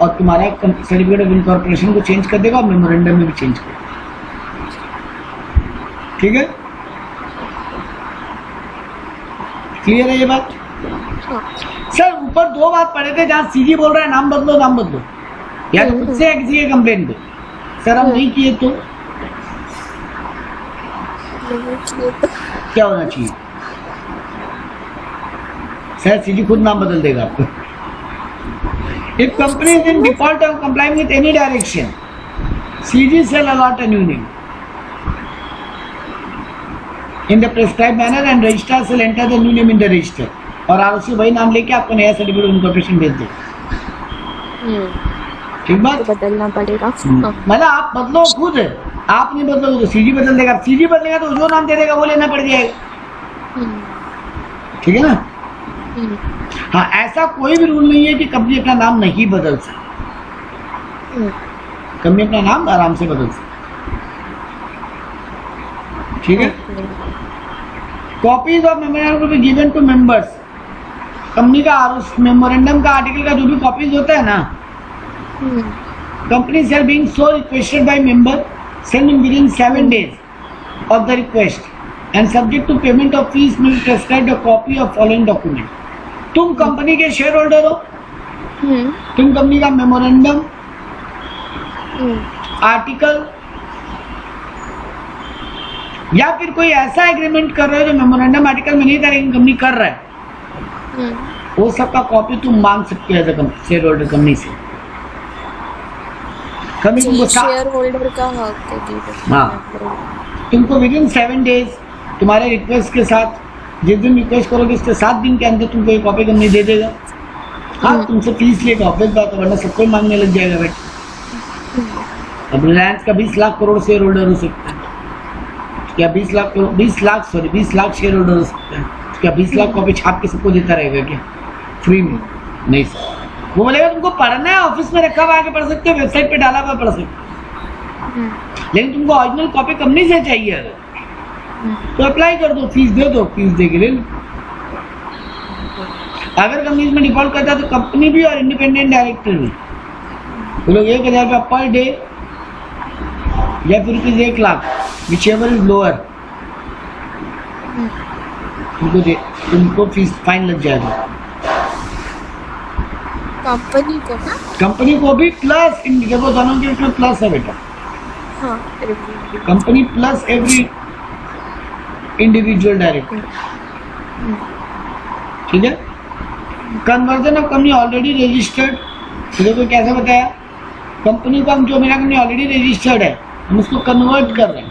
और तुम्हारा सर्टिफिकेट ऑफ इनकॉर्पोरेशन को चेंज कर देगा और मेमोरेंडम में भी चेंज कर देगा। ठीक है, क्लियर है ये बात? सर ऊपर 2 बात पढ़े थे जहाँ सीजी बोल रहा है नाम बदलो, या तो खुद से किसी के कंप्लेन को, सर हम नहीं किए तो क्या होना चाहिए? सर सीजी खुद नाम बदल देगा आपको। If company is in default of complying with any direction, CG shall allot a new name in the prescribed manner and registrar shall enter the new name in the register. और ROC वही नाम लेके आपको नया certificate of incorporation भेज देगा। ठीक बात? बदलना पड़ेगा। मतलब आप बदलो खुद, आप नहीं बदलोगे तो सीजी बदल देगा, सीजी बदलेगा तो जो नाम दे देगा वो लेना पड़ जाएगा। ठीक है ना? हाँ, ऐसा कोई भी रूल नहीं है कि कंपनी अपना नाम नहीं बदल सकती, कंपनी अपना नाम आराम से बदल सकती। ठीक है, copies of memorandum will be given to members. Company का मेमोरेंडम का आर्टिकल का जो भी कॉपीज होता है ना, company shall being so requested by member send in within 7 days of the request and subject to payment of fees may be prescribed a copy of following document. तुम company के share holder हो, तुम company का memorandum article या फिर कोई ऐसा agreement कर रहे हो जो मेमोरेंडम आर्टिकल में नहीं था लेकिन कंपनी कर रहा है, वो सबका कॉपी तुम मांग सकते हो as a shareholder company से। कभी तुमको शेयर होल्डर का हक है कि हाँ। तुमको विद इन 7 डेज तुम्हारे रिक्वेस्ट के साथ, जिस दिन रिक्वेस्ट करोगे उसके 7 दिन के अंदर तुमको एक कॉपी कंपनी दे देगा। हाँ, तुमसे फीस लेगा, ऑफिस बात है, वरना सबको ही मांगने लग जाएगा बेटा। अब रिलायंस का 20 लाख करोड़ शेयर होल्डर हो सकता है, क्या 20 लाख शेयर होल्डर हो सकता है, क्या 20 लाख कॉपी छाप के सबको देता रहेगा क्या फ्री में? नहीं सर, वो बोलेगा तुमको पढ़ना है ऑफिस में रखा हुआ आगे पढ़ सकते हो, वेबसाइट पे डाला हुआ पढ़ सकते हो, लेकिन तुमको ओरिजिनल कॉपी कंपनी से चाहिए अगर तो अप्लाई कर दो, फीस दे दो, फीस दे के ले लो। अगर कंपनी में डिफॉल्ट करता है तो कंपनी भी और इंडिपेंडेंट डायरेक्टर भी वो लोग 1000 रुपया पर डे या फिर rupees 1 lakh, which ever is lower, तुमको फीस फाइन लग जाएगा। कंपनी को भी प्लस, देखो दोनों के उसमें प्लस है बेटा। हाँ, company plus every individual director, ठीक है। Conversion of company already registered, देखो कैसे बताया, कंपनी को हम जो मेरा कंपनी ऑलरेडी रजिस्टर्ड है हम उसको कन्वर्ट कर रहे हैं,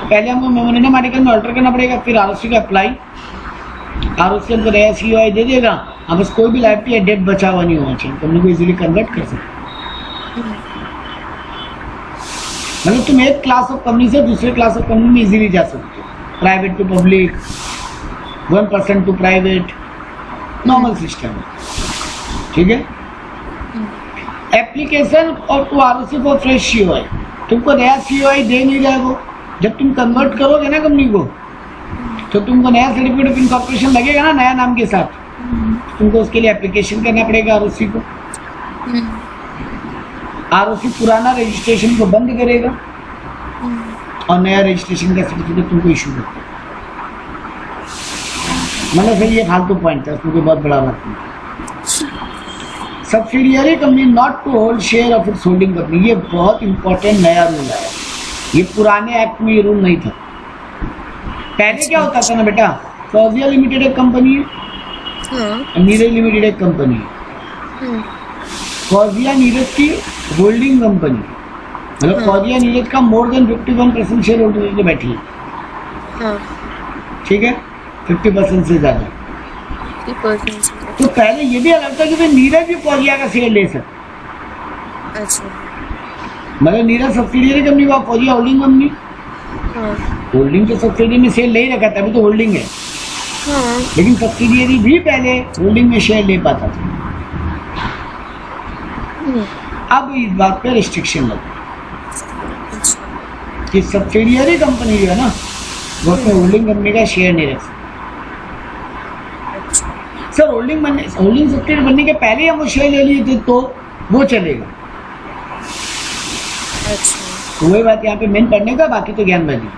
तो पहले हमको मेमोरेंडम आर्टिकल में अल्टर करना पड़ेगा, फिर आरओसी का अप्लाई, आरओसी हमको नया सीओआई दे देगा। अब बस कोई भी लाइबिलिटी या डेट बचा हुआ नहीं होना चाहिए, कंपनी को इजीली कन्वर्ट कर सकते। मतलब तुम एक क्लास ऑफ कंपनी से दूसरे क्लास ऑफ कंपनी में इजीली जा सकते हो, private to public, 1% to private, normal system है, ठीक है। एप्लीकेशन और to ROC for fresh COI, तुमको नया सीओआई दे नहीं रहा है वो, जब तुम कन्वर्ट करोगे ना कंपनी को तो तुमको नया सर्टिफिकेट ऑफ इनकॉर्पोरेशन लगेगा ना नया नाम के साथ, तुमको उसके लिए एप्लीकेशन करना पड़ेगा आरओसी को। आरओसी पुराना रजिस्ट्रेशन को बंद करेगा और नया रजिस्ट्रेशन का सर्टिफिकेट तुमको इशू करता है। मतलब फिर ये फालतू पॉइंट है, उसमें कोई बहुत बड़ा बात नहीं। Subsidiary company not to hold share of its holding company, ये बहुत इंपॉर्टेंट नया रूल है, ये पुराने एक्ट में ये रूल नहीं था। पहले क्या होता था ना बेटा, फौजिया लिमिटेड एक कंपनी है, नीरज लिमिटेड एक कंपनी है। फौजिया नीरज की होल्डिंग कंपनी, मतलब फौजिया नीरज का मोर देन 51% शेयर होल्डर में बैठी है, ठीक है, 50% से ज्यादा। तो पहले ये भी अलग था कि भाई नीरज भी फौजिया का शेयर ले सकता। अच्छा, मतलब नीरज सब्सिडियरी कंपनी हुआ, फौजिया होल्डिंग कंपनी। होल्डिंग के सब्सिडियरी में शेयर ले ही रखा था, अभी तो होल्डिंग है। लेकिन सब्सिडियरी भी पहले होल्डिंग में शेयर ले पाता था। अब इस बात पे रिस्ट्रिक्शन लगा कि सब्सिडियरी कंपनी जो है ना वो अपने होल्डिंग कंपनी का शेयर नहीं रख सकती। सर होल्डिंग सब्सिडियरी बनने के पहले हम वो शेयर ले लिए थे तो वो चलेगा। तो वही बात यहाँ पे मेन पढ़ने का, बाकी तो ज्ञान बाजी।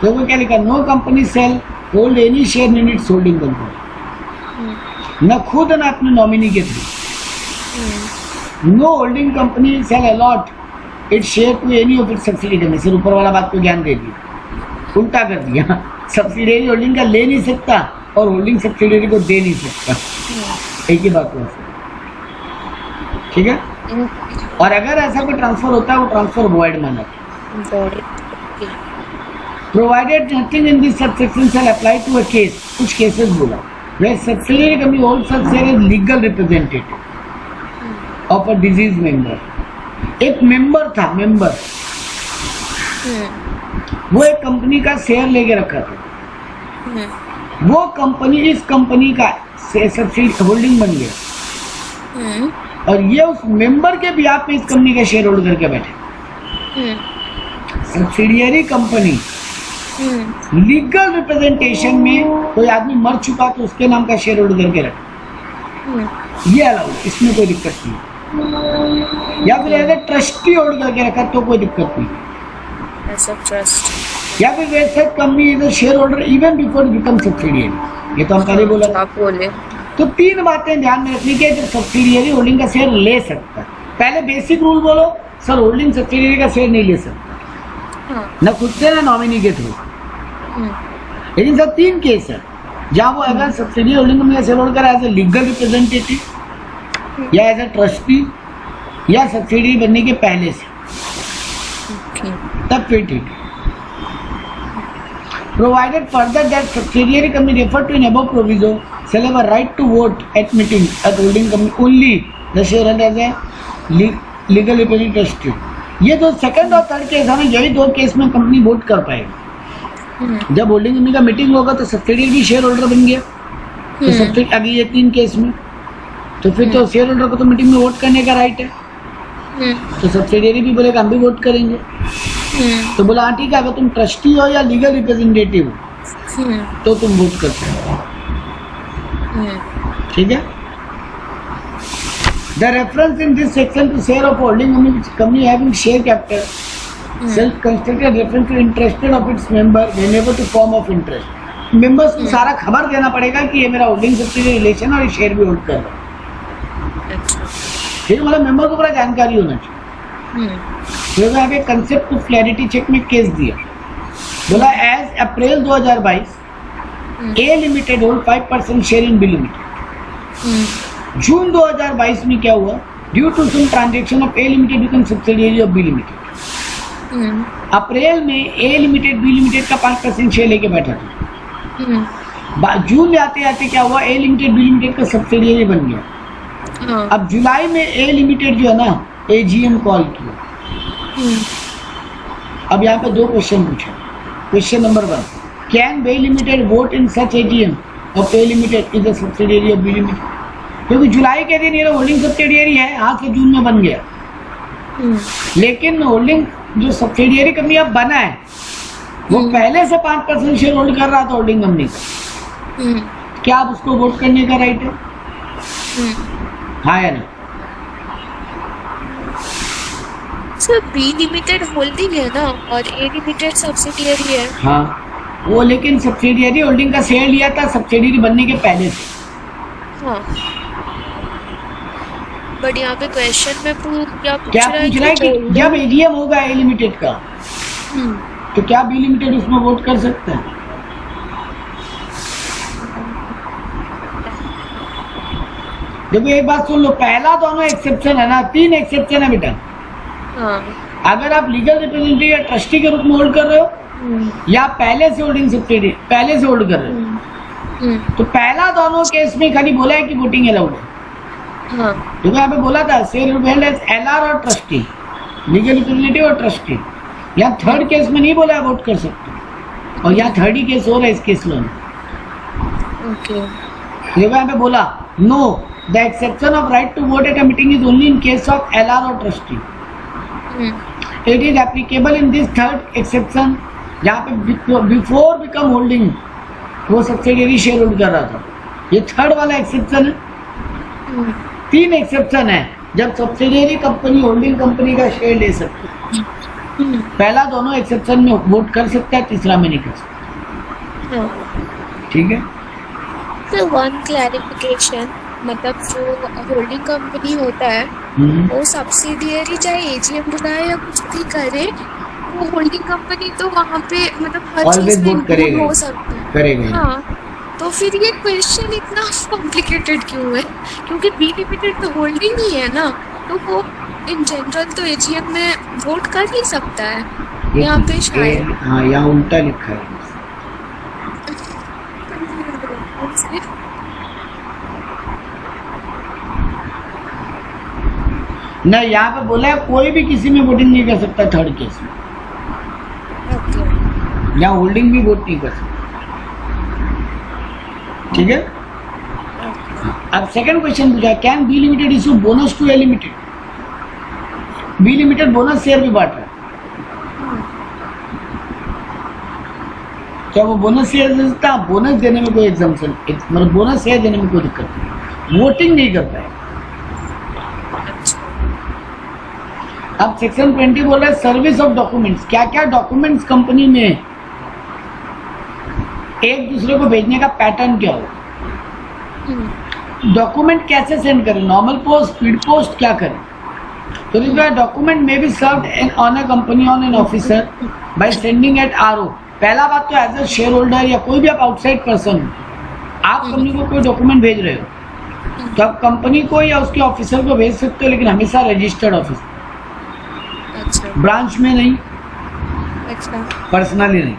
तो वो क्या लिखा, no company shall hold any share in its holding company, न खुद न अपने नॉमिनी के through. No holding company shall allot its share to any of its subsidiary. सिर्फ ऊपर वाला बात को ज्ञान दे दिया, उल्टा कर दिया। सब्सिडियरी होल्डिंग का ले नहीं सकता और होल्डिंग सब्सिडियरी को दे नहीं सकता, एक ही बात हुआ, ठीक है। और अगर ऐसा कोई ट्रांसफर होता है वो ट्रांसफर वॉइड माना, provided nothing in this subsection shall apply to a case, कुछ केसेस बोला where subsidiary company holds such share as legal representative of a deceased member। एक मेंबर था, मेंबर वो एक कंपनी का शेयर लेके रखा था, वो कंपनी इस कंपनी का सब्सिडी होल्डिंग बन गया और ये उस मेंबर के भी आप इस कंपनी का शेयर होल्ड करके बैठे। सब्सिडियरी कंपनी लीगल रिप्रेजेंटेशन में कोई आदमी मर चुका तो उसके नाम का शेयर होल्ड करके रखे, ये अलाउड, इसमें कोई दिक्कत नहीं। या फिर अगर ट्रस्टी होल्ड करके रखा तो कोई दिक्कत नहीं। ऐसा ट्रस्ट या फिर वैसे company is a share holder even before become subsidiary, ये तो हम पहले बोला। आप बोले तो 3 बातें ध्यान में रखनी है जब सब्सिडियरी होल्डिंग का शेयर ले सकता है। पहले बेसिक रूल बोलो, सर होल्डिंग सब्सिडियरी का शेयर नहीं ले सकता, न खुद से ना नॉमिनी के थ्रू। लेकिन सर 3 केस है जहाँ वो अगर सब्सिडियरी होल्डिंग कंपनी का शेयर होल्ड करा एज ए लीगल रिप्रेजेंटेटिव या एज ए ट्रस्टी या सब्सिडी बनने के पहले से, ओके तब फिर ठीक है। Provided further that subsidiary company referred to in above proviso shall have a right to vote at meeting at holding company only the shareholder as a legal representative। ये जो सेकंड और थर्ड केस है ना, यही दो case में company vote कर पाएगी। जब होल्डिंग कंपनी का मीटिंग होगा तो सब्सिडियरी भी शेयर होल्डर बन गया, तो सब्सिडी अभी ये तीन केस में, तो फिर तो शेयर होल्डर को तो मीटिंग में वोट करने का राइट है, तो सब्सिडियरी भी बोलेगा हम भी वोट करेंगे। तो बोला हाँ ठीक है, अगर तुम ट्रस्टी हो या लीगल रिप्रेजेंटेटिव हो तो तुम वोट कर सकते हो, ठीक है। The reference in this section to share of holding company having share capital self constructed reference to interested of its member whenever to form of interest. Members को सारा खबर देना पड़ेगा कि ये मेरा होल्डिंग सब्सिडी रिलेशन और ये शेयर भी होल्ड कर रहा है, ठीक है। मतलब मेंबर को पूरा जानकारी होना चाहिए। तो यहाँ पे कंसेप्ट टू क्लैरिटी चेक में केस दिया, बोला as April 2022 A limited hold 5% share in B limited. June 2022 में क्या हुआ, due to some transaction of A limited become subsidiary of B limited. April में ए लिमिटेड बी लिमिटेड का 5% share लेके बैठा था, जून आते आते क्या हुआ, ए लिमिटेड बी लिमिटेड का सब्सिडियरी बन गया। अब जुलाई में ए लिमिटेड जो है ना एजीएम कॉल किया। अब यहाँ पे दो क्वेश्चन पूछा। Question number 1, can B limited vote in such AGM of A limited is the subsidiary of B limited? क्योंकि जुलाई के दिन ये होल्डिंग सब्सिडियरी है, आज से जून में बन गया, लेकिन होल्डिंग जो सब्सिडियरी कंपनी अब बना है वो पहले से 5% शेयर होल्ड कर रहा था होल्डिंग कंपनी का, क्या अब उसको वोट करने का राइट है? हाँ या ना? सर बी लिमिटेड होल्डिंग है ना और ए लिमिटेड सब्सिडियरी है। हाँ वो, लेकिन सब्सिडियरी होल्डिंग का शेयर लिया था सब्सिडियरी बनने के पहले से। हाँ बट यहाँ पे क्वेश्चन में क्या पूछ क्या रहा है पूछ रहा है कि जब एजीएम होगा ए लिमिटेड का तो क्या बी लिमिटेड उसमें वोट कर सकता है? देखो एक बात सुन लो, पहला दोनों एक्सेप्शन है ना, 3 एक्सेप्शन है बेटा। अगर आप लीगल रिप्रेजेंटेटिव या ट्रस्टी के रूप में होल्ड कर रहे हो या पहले से होल्डिंग सब्सिडी पहले से होल्ड कर रहे हो, तो पहला दोनों केस में खाली बोला है कि वोटिंग अलाउड है। तो यहाँ पे बोला था शेयर हेल्ड एज एलआर और ट्रस्टी, लीगल रिप्रेजेंटेटिव और ट्रस्टी। यहाँ थर्ड केस में नहीं बोला है वोट कर सकते, और यहाँ थर्ड ही केस हो रहा है इस केस में। यहाँ पे बोला no the exception of right to vote at a meeting is only in case of LR और trustee. It is applicable in this third exception, जहाँ पे बिफोर बिकम होल्डिंग वो सब्सिडियरी शेयर होल्ड कर रहा था, ये थर्ड वाला exception है। 3 एक्सेप्शन है जब सब्सिडियरी कंपनी होल्डिंग कंपनी का शेयर ले सकती है। पहला दोनों एक्सेप्शन में वोट कर सकता है, तीसरा में नहीं कर सकता, ठीक है। तो वन क्लैरिफिकेशन, मतलब जो होल्डिंग कंपनी होता है वो सब्सिडियरी चाहे एजीएम बुलाए या कुछ भी करे, वो होल्डिंग कंपनी तो वहाँ पे मतलब हर चीज में इंक्लूड हो सकता है, करेगा। हाँ तो फिर ये क्वेश्चन इतना कॉम्प्लिकेटेड क्यों है? क्योंकि बी लिमिटेड तो होल्डिंग ही है ना, तो वो इन जनरल तो एजीएम में वोट कर ही सकता है। यहाँ पे शायद हाँ यहाँ उल्टा लिखा है। नहीं, यहाँ पे बोला है कोई भी किसी में वोटिंग नहीं कर सकता थर्ड केस में। यहाँ होल्डिंग भी वोट नहीं कर सकता, ठीक है। अब सेकंड क्वेश्चन पूछा, can B limited issue bonus to A limited? B limited bonus share भी बांट रहा है, क्या वो बोनस शेयर दे सकता? बोनस देने में कोई एग्जाम्पशन, मतलब बोनस शेयर देने में कोई दिक्कत नहीं, वोटिंग नहीं करता है। अब सेक्शन 20 बोल रहा है सर्विस ऑफ डॉक्यूमेंट्स, क्या क्या डॉक्यूमेंट्स कंपनी में एक दूसरे को भेजने का पैटर्न क्या हो, डॉक्यूमेंट कैसे सेंड करें, नॉर्मल पोस्ट, स्पीड पोस्ट, क्या करें। तो document may be served on a company on an officer by sending at RO. पहला बात तो एज ए शेयर होल्डर या कोई भी आप आउटसाइड पर्सन, आप कंपनी को कोई डॉक्यूमेंट भेज रहे हो तो आप कंपनी को या उसके ऑफिसर को भेज सकते हो, लेकिन हमेशा रजिस्टर्ड ऑफिस, अच्छा ब्रांच में नहीं, अच्छा पर्सनली नहीं।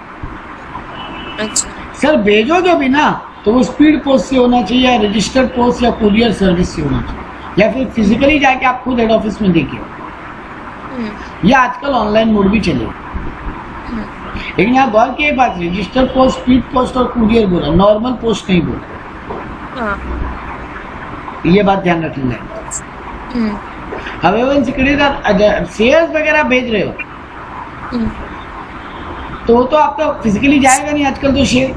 अच्छा सर भेजोगे भी ना तो वो स्पीड पोस्ट से होना चाहिए, या रजिस्टर्ड पोस्ट या कुरियर सर्विस से होना चाहिए, या फिर फिजिकली जाके आप खुद हेड ऑफिस में देखिए, या आजकल ऑनलाइन मोड भी चले। लेकिन यहाँ गौर की एक बात, रजिस्टर्ड पोस्ट, स्पीड पोस्ट और कुरियर बोला, नॉर्मल पोस्ट नहीं बोला, हाँ ये बात ध्यान रखना है। अब शेयर्स वगैरह भेज रहे हो तो वो तो आपका फिजिकली जाएगा नहीं, आजकल तो शेयर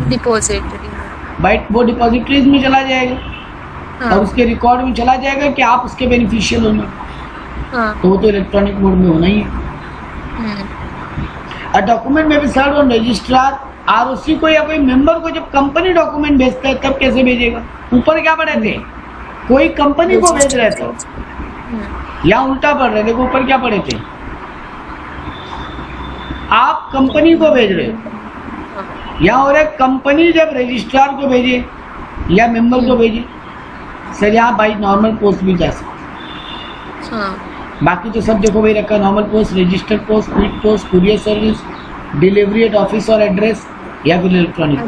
डिपॉजिटरी बाइट वो डिपॉजिटरीज में चला जाएगा, हाँ और उसके रिकॉर्ड में चला जाएगा कि आप उसके बेनिफिशियल होंगे, हाँ तो वो तो इलेक्ट्रॉनिक मोड में होना ही है। और डॉक्यूमेंट में भी सर और रजिस्ट्रार आरओसी को या कोई मेंबर को जब कंपनी डॉक्यूमेंट भेजता है तब कैसे भेजेगा? ऊपर क्या पढ़े थे, कोई कंपनी को भेज रहे थे, या उल्टा पढ़ रहे थे, ऊपर क्या पढ़े थे, आप कंपनी को भेज रहे हो, या और एक कंपनी जब रजिस्ट्रार को भेजे या मेंबर को भेजे, सर यहाँ बाई नॉर्मल पोस्ट भी जा सकते, हाँ बाकी तो सब देखो वही रखा, normal post, registered post, speed post, courier service, delivery at office और एड्रेस, या फिर इलेक्ट्रॉनिक।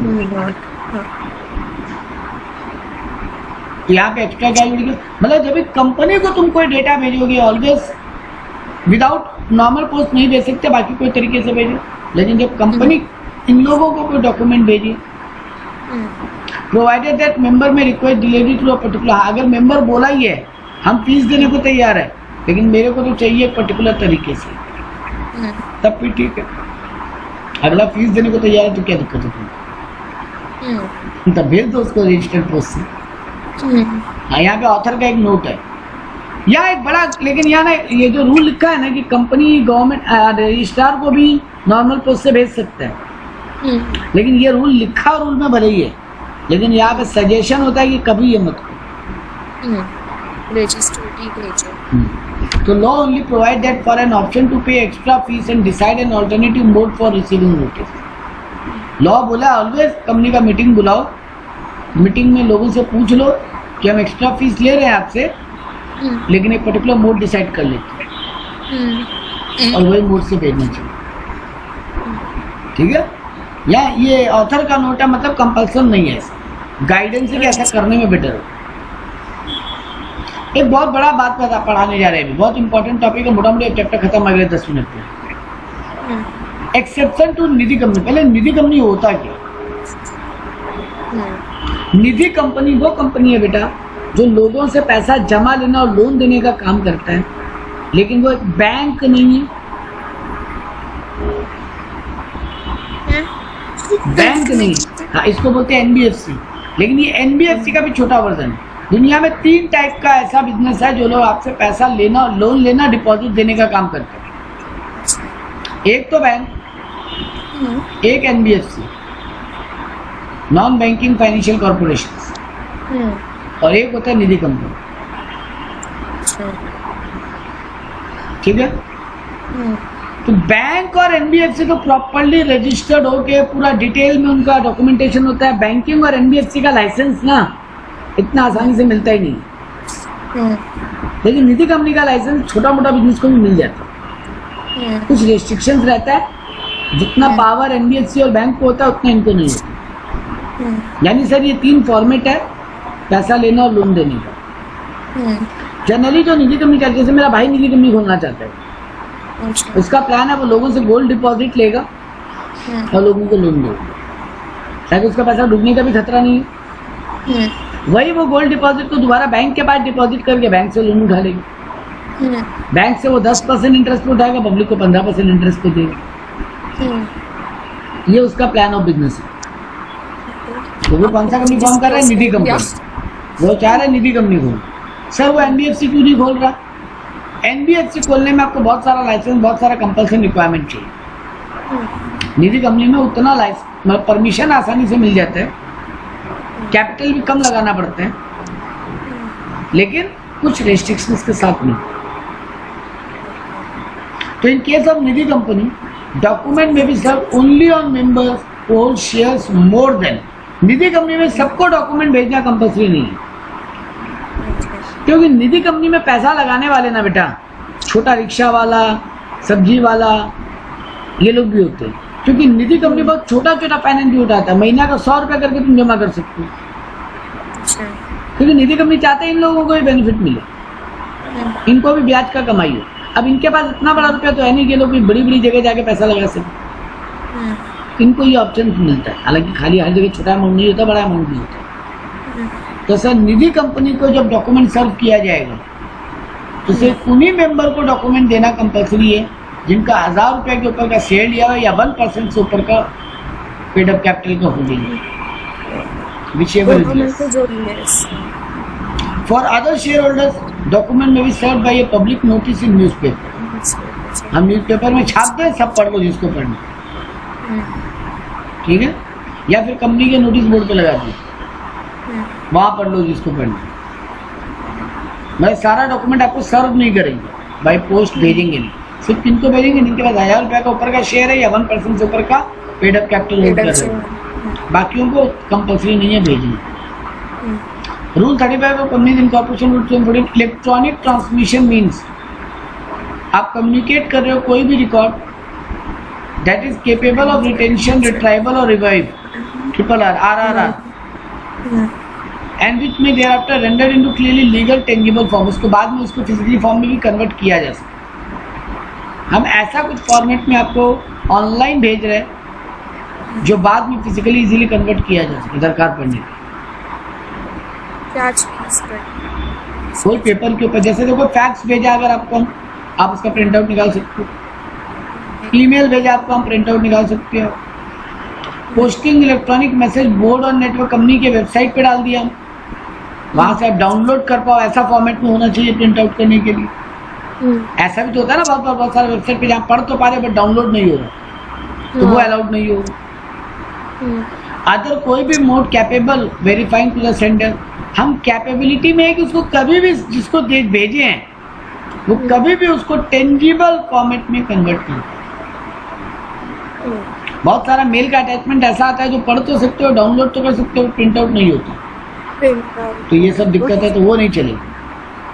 तो यहाँ पे एक्स्ट्रा क्या जुड़ गया, मतलब जब एक कंपनी को तुम कोई डेटा भेजोगे ऑलवेज विदाउट नॉर्मल पोस्ट नहीं भेज सकते, बाकी कोई तरीके से भेजो, लेकिन जब कंपनी इन लोगों को कोई डॉक्यूमेंट भेजिए, provided that member may request delivery to a particular, अगर मेंबर बोला ही है हम फीस देने को तैयार है लेकिन मेरे को तो चाहिए पर्टिकुलर तरीके से, तब भी ठीक है। अगला फीस देने को तैयार है तो क्या दिक्कत है तुम्हें, तब भेज दो उसको रजिस्टर्ड पोस्ट से। हाँ यहाँ पे ऑथर का एक नोट है, यहाँ एक बड़ा, लेकिन यहाँ ना ये जो रूल लिखा है ना कि कंपनी गवर्नमेंट रजिस्ट्रार को भी नॉर्मल पोस्ट से भेज सकते हैं, लेकिन ये रूल लिखा रूल में भले ही है, लेकिन यहाँ पे सजेशन होता है कि कभी ये मत करो, रजिस्टर्ड ही भेजो। तो law only provide that for an option to pay extra fee and decide an alternative mode for receiving notice. Law बोला ऑलवेज कंपनी का मीटिंग बुलाओ, मीटिंग में लोगों से पूछ लो कि हम एक्स्ट्रा फीस ले रहे हैं आपसे, लेकिन एक पर्टिकुलर मोड डिसाइड कर लेते हैं और वही मोड से भेजना चाहिए, ठीक है। या ये ऑथर का नोट है, मतलब कंपल्सन नहीं है, गाइडेंस है कि ऐसा करने में बेटर हो। एक बहुत बड़ा बात पढ़ाने जा रहे हैं, बहुत इंपॉर्टेंट टॉपिक है, मोटा मोटा चैप्टर खत्म अगले 10 मिनट में। Exception to Nidhi company. पहले निधि कंपनी होता क्या? निधि कंपनी वो कंपनी है बेटा जो लोगों से पैसा जमा लेना और लोन देने का काम करता है, लेकिन वो एक बैंक नहीं है, बैंक नहीं। हाँ, इसको बोलते हैं एनबीएफसी, लेकिन ये एनबीएफसी का भी छोटा वर्जन है। दुनिया में 3 टाइप का ऐसा बिजनेस है जो लोग आपसे पैसा लेना और लोन लेना, डिपॉजिट देने का काम करते हैं। एक तो बैंक, एक NBFC non banking financial corporation, और एक होता है निधि कंपनी, ठीक है। तो बैंक और एनबीएफसी तो प्रॉपर्ली रजिस्टर्ड होके पूरा डिटेल में उनका डॉक्यूमेंटेशन होता है। बैंकिंग और एनबीएफसी का लाइसेंस ना इतना आसानी से मिलता ही नहीं, लेकिन निधि कंपनी का लाइसेंस छोटा मोटा बिजनेस को भी मिल जाता है। कुछ रेस्ट्रिक्शंस रहता है, जितना पावर एनबीएफसी और बैंक को होता है उतना इनको नहीं होता। यानी सर ये 3 फॉर्मेट है पैसा लेना और लोन देने का। जनरली जो निधि कंपनी करती है, जैसे मेरा भाई निधि कंपनी खोलना चाहता है, उसका प्लान है वो लोगों से गोल्ड डिपॉजिट लेगा और लोगों को लोन देगा, ताकि उसका पैसा डूबने का भी खतरा नहीं है। वही वो गोल्ड डिपॉजिट को दोबारा बैंक के पास डिपॉजिट करके बैंक से लोन उठा लेगी। बैंक से वो 10% इंटरेस्ट पे उठाएगा, पब्लिक को 15% इंटरेस्ट पे देगा। ये उसका प्लान ऑफ बिजनेस है। तो वो कौन सा कंपनी फॉर्म कर रहा है? निधि कंपनी। वो चाह रहा है निधि कंपनी खोल। सर वो एनबीएफसी क्यों नहीं खोल रहा? एनबीएफसी खोलने में आपको बहुत सारा लाइसेंस, बहुत सारा कंपल्सन रिक्वायरमेंट चाहिए। निधि कंपनी में उतना लाइसेंस, परमिशन आसानी से मिल जाता है, कैपिटल भी कम लगाना पड़ता है, लेकिन कुछ रेस्ट्रिक्शंस के साथ नहीं। तो इन case of Nidhi company, document में भी sir only on members hold shares more than. Nidhi company में सबको डॉक्यूमेंट भेजना कंपल्सरी नहीं है, क्योंकि निधि कंपनी में पैसा लगाने वाले ना बेटा, छोटा रिक्शा वाला, सब्जी वाला, ये लोग भी होते हैं। क्योंकि निधि कंपनी बहुत छोटा छोटा फाइनेंस भी उठाता है, महीना का 100 रुपया करके तुम जमा कर सकते हो। अच्छा। क्योंकि निधि कंपनी चाहते हैं इन लोगों को भी बेनिफिट मिले, इनको भी ब्याज का कमाई हो। अब इनके पास इतना बड़ा रुपया तो है नहीं कि लोग भी बड़ी बड़ी जगह जाके पैसा लगा सके, इनको ये ऑप्शन मिलता है। हालांकि खाली हर जगह छोटा अमाउंट नहीं होता, बड़ा अमाउंट भी होता है। तो सर निधि कंपनी को जब डॉक्यूमेंट सर्व किया जाएगा तो सिर्फ उन्हीं मेंबर को डॉक्यूमेंट देना कंपल्सरी है जिनका 1000 रुपये के ऊपर का शेयर लिया हो या 1% से ऊपर का पेड अप कैपिटल का होल्डिंग है। For other share holders document में भी serve by a public notice in newspaper. हम न्यूज़पेपर में छाप दें, सब पढ़ लो जिसको पढ़ना, ठीक है, या फिर कंपनी के नोटिस बोर्ड पे लगा दें, वहाँ पढ़ लो जिसको पढ़ना। मैं सारा डॉक्यूमेंट आपको सर्व नहीं करेंगे, बाय पोस्ट भेजेंगे नहीं। सिर्फ किनको भेजेंगे जिनके पास 1000 रुपये का ऊपर का शेयर है या 1% से ऊपर का पेड अप कैपिटल होल्ड कर रहे हैं। बाकियों को कंपल्सरी नहीं है भेजना। Rule 35 of companies incorporation rule 214 electronic transmission means आप कम्युनिकेट कर रहे हो कोई भी record that is capable of retention, retrieval और रिवाइव, RRR एंड विच में thereafter rendered into clearly legal tangible form. उसको बाद में उसको फिजिकली फॉर्म में भी कन्वर्ट किया जा सकता है। हम ऐसा कुछ फॉर्मेट में आपको ऑनलाइन भेज रहे हैं जो बाद में फिजिकली इजीली कन्वर्ट किया जा सके दरकार पड़ने पर। कोई पेपर के ऊपर जैसे देखो फैक्स भेजा अगर आपको, आप उसका प्रिंट आउट निकाल सकते हो। ईमेल भेजा आपको, हम प्रिंट आउट निकाल सकते हो। पोस्टिंग इलेक्ट्रॉनिक मैसेज बोर्ड और नेटवर्क कंपनी के वेबसाइट पे डाल दिया, वहां से आप डाउनलोड कर पाओ। ऐसा फॉर्मेट में होना चाहिए प्रिंट आउट करने के लिए। ऐसा भी तो होता है ना बहुत सारे वेबसाइट पे जहाँ पढ़ तो पा रहे बट डाउनलोड नहीं हो रहा, तो वो अलाउड नहीं होगा। अदर कोई भी mode capable verifying to the sender. हम कैपेबिलिटी में है कि उसको कभी भी जिसको भेजे हैं वो कभी भी उसको टेंजिबल फॉर्मेट में कन्वर्ट कर। बहुत सारा मेल का अटैचमेंट ऐसा आता है जो पढ़ तो सकते हो, डाउनलोड तो कर सकते हो, प्रिंट आउट नहीं होता। तो ये सब दिक्कत है, तो वो नहीं चलेगी।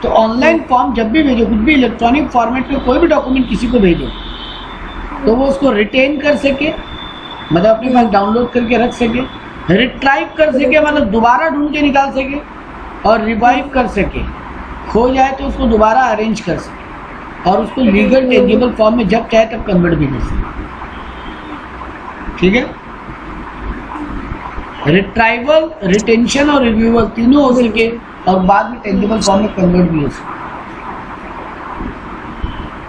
तो ऑनलाइन फॉर्म जब भी भेजो, कुछ भी इलेक्ट्रॉनिक फॉर्मेट में कोई भी डॉक्यूमेंट किसी को भेजो तो वो उसको रिटेन कर सके, मतलब अपने पास डाउनलोड करके रख सके, रिट्राइव कर सके मतलब दोबारा ढूंढ के निकाल सके, और रिवाइव कर सके, खो जाए तो उसको दोबारा अरेंज कर सके, और उसको लीगल टेंजिबल फॉर्म में जब चाहे तब कन्वर्ट भी कर सके। ठीक है, रिट्राइवल, रिटेंशन और रिव्यूअल तीनों हो सके और बाद में टेंजिबल फॉर्म में कन्वर्ट भी हो सके।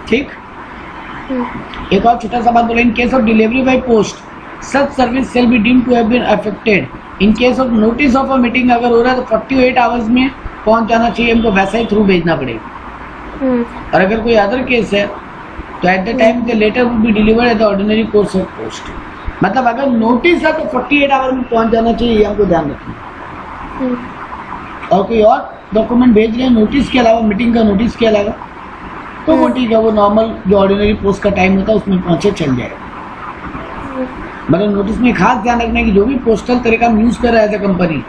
ठीक, एक और छोटा सा बात बोला, in case of delivery by post such service shall be deemed to have been affected. In case of notice of a meeting अगर हो रहा है तो 48 आवर्स में पहुंच जाना चाहिए, हमको वैसा ही थ्रू भेजना पड़ेगा। और अगर कोई अदर केस है तो at the time the letter would be delivered at the ordinary course of post. मतलब अगर नोटिस है तो 48 आवर में पहुंच जाना चाहिए, ये हमको ध्यान रखना। और कोई और डॉक्यूमेंट भेज रहे हैं नोटिस के अलावा, मीटिंग का नोटिस के अलावा, तो वो ठीक है, वो नॉर्मल जो ऑर्डिनरी पोस्ट का टाइम होता है उसमें पहुंचे चल जाएगा। मतलब नोटिस में खास ध्यान रखना है कि जो भी पोस्टल तरीका हम यूज कर रहे हैं कंपनी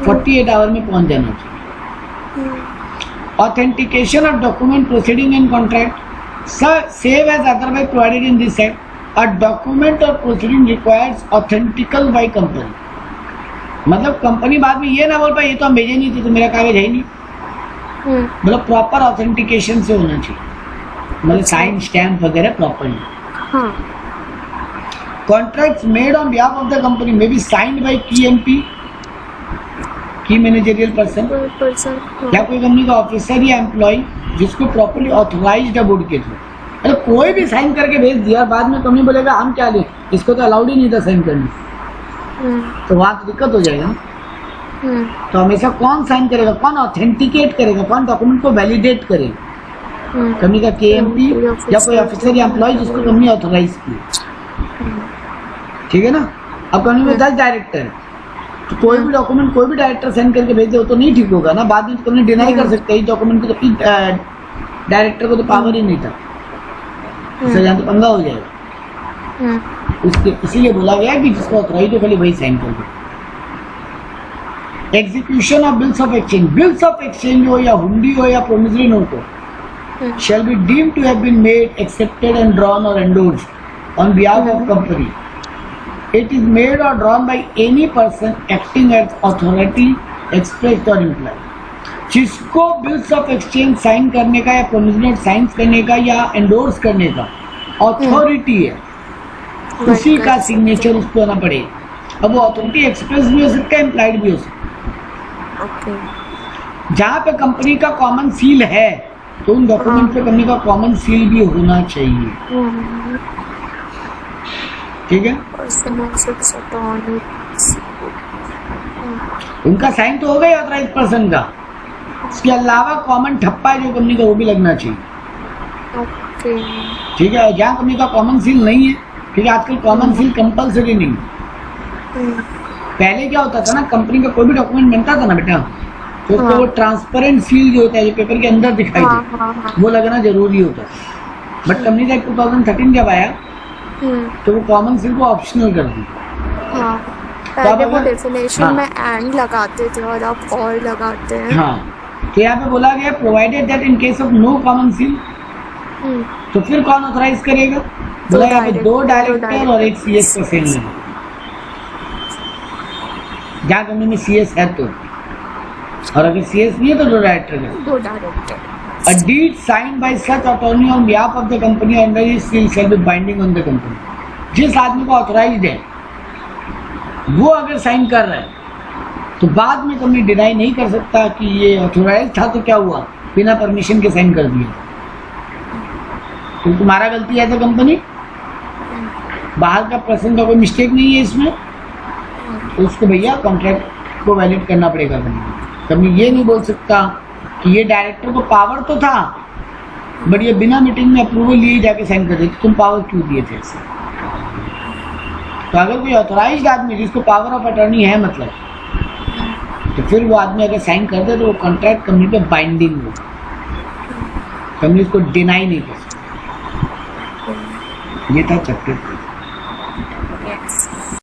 48 आवर में पहुंच जाना चाहिए। Authentication of document proceeding in contract save as otherwise provided in this act. A document or proceeding requires authentical by company। मतलब कंपनी बाद में ये ना बोल पाए ये तो हम भेजे नहीं थे तो मेरा कागज है ही नहीं। मतलब प्रॉपर ऑथेंटिकेशन से होना चाहिए, मतलब साइन स्टैम्प वगैरह proper. Contracts made on behalf of the company may be signed by की एमपी, की मैनेजरियल पर्सन, या कोई कंपनी का ऑफिसर या एम्प्लॉय जिसको प्रॉपर्ली ऑथराइज्ड है बोर्ड के थ्रू। अरे कोई भी साइन करके भेज दिया, बाद में कंपनी बोलेगा हम क्या लें, इसको तो अलाउड ही नहीं था साइन करने, तो वहाँ तो दिक्कत हो जाएगा। तो हमेशा कौन साइन करेगा, कौन ऑथेंटिकेट करेगा, कौन डॉक्यूमेंट को वैलिडेट करेगा, कंपनी का केएमपी या कोई ऑफिसर या एम्प्लॉय जिसको कंपनी ऑथराइज की। ठीक है ना। अब कंपनी में 10 डायरेक्टर है तो कोई भी डॉक्यूमेंट कोई भी डायरेक्टर साइन करके भेज दे वो तो नहीं ठीक होगा ना, बाद में कंपनी डिनाई कर सकते हैं डॉक्यूमेंट को, तो डायरेक्टर को तो पावर ही नहीं था, उससे जहाँ तो पंगा हो जाएगा। उसके इसीलिए बोला गया कि जिसको ऑथराइज हो खाली वही साइन कर दो। Execution of bills of exchange हो या हुंडी हो या प्रोमिसरी नोट हो, shall be deemed to have been made, accepted and drawn or endorsed on behalf of company. It is made or drawn by any person acting as authority, expressed or implied. जिसको bills of exchange sign करने का या promissory note sign करने का या endorse करने का authority है, उसी का सिग्नेचर उस पर होना पड़ेगा। अब वो अथॉरिटी एक्सप्रेस भी हो सकता है, इम्प्लाइड भी हो सकता है। जहाँ पे कंपनी का कॉमन सील है तो उन डॉक्यूमेंट पे कंपनी का कॉमन सील भी होना चाहिए, ठीक है। उनका साइन तो हो गया ऑथराइज पर्सन का, उसके अलावा कॉमन ठप्पा है जो कंपनी का वो भी लगना चाहिए, ठीक है। जहाँ कंपनी का कॉमन सील नहीं है, ठीक है, आजकल कॉमन सील कंपलसरी नहीं है। पहले क्या होता था ना, कंपनी का कोई भी डॉक्यूमेंट बनता था ना बेटा, तो उसको वो ट्रांसपेरेंट सील जो होता है, जो पेपर के अंदर दिखाई दे, वो लगना जरूरी होता है। बट कंपनी एक्ट 2013 जब आया तो वो कॉमन सील को ऑप्शनल कर दी। पहले वो डेफिनेशन में एंड लगाते थे और अब और लगाते हैं। हाँ, तो यहाँ पे बोला गया provided that in case of no common seal, तो फिर कौन ऑथराइज करेगा? बोला यहाँ पे 2 डायरेक्टर और 1 CS का सेल है, जहाँ कंपनी में CS है तो, और अगर CS नहीं है तो 2 डायरेक्टर है। 2 director. A deed signed by such attorney on behalf of the company under his seal shall be binding on the company. जिस आदमी को ऑथराइज्ड है वो अगर साइन कर रहा है तो बाद में कंपनी डिनाई नहीं कर सकता कि ये ऑथराइज था, तो क्या हुआ, बिना परमिशन के साइन कर दिया, तो तुम्हारा गलती है तो कंपनी, बाहर का पर्सन का कोई मिस्टेक नहीं है इसमें, तो उसको भैया कॉन्ट्रैक्ट को वैलिड करना पड़ेगा। कंपनी ये नहीं बोल सकता कि ये डायरेक्टर को पावर तो था बट ये बिना मीटिंग में अप्रूवल लिए जाके साइन कर देते, तुम पावर क्यों दिए थे ऐसे? तो अगर कोई ऑथराइज्ड आदमी जिसको पावर ऑफ अटॉर्नी है मतलब, तो फिर वो आदमी अगर साइन कर दे तो वो कॉन्ट्रैक्ट कंपनी पे बाइंडिंग हो, कंपनी उसको डिनाई नहीं कर सकती। ये था चैप्टर 2।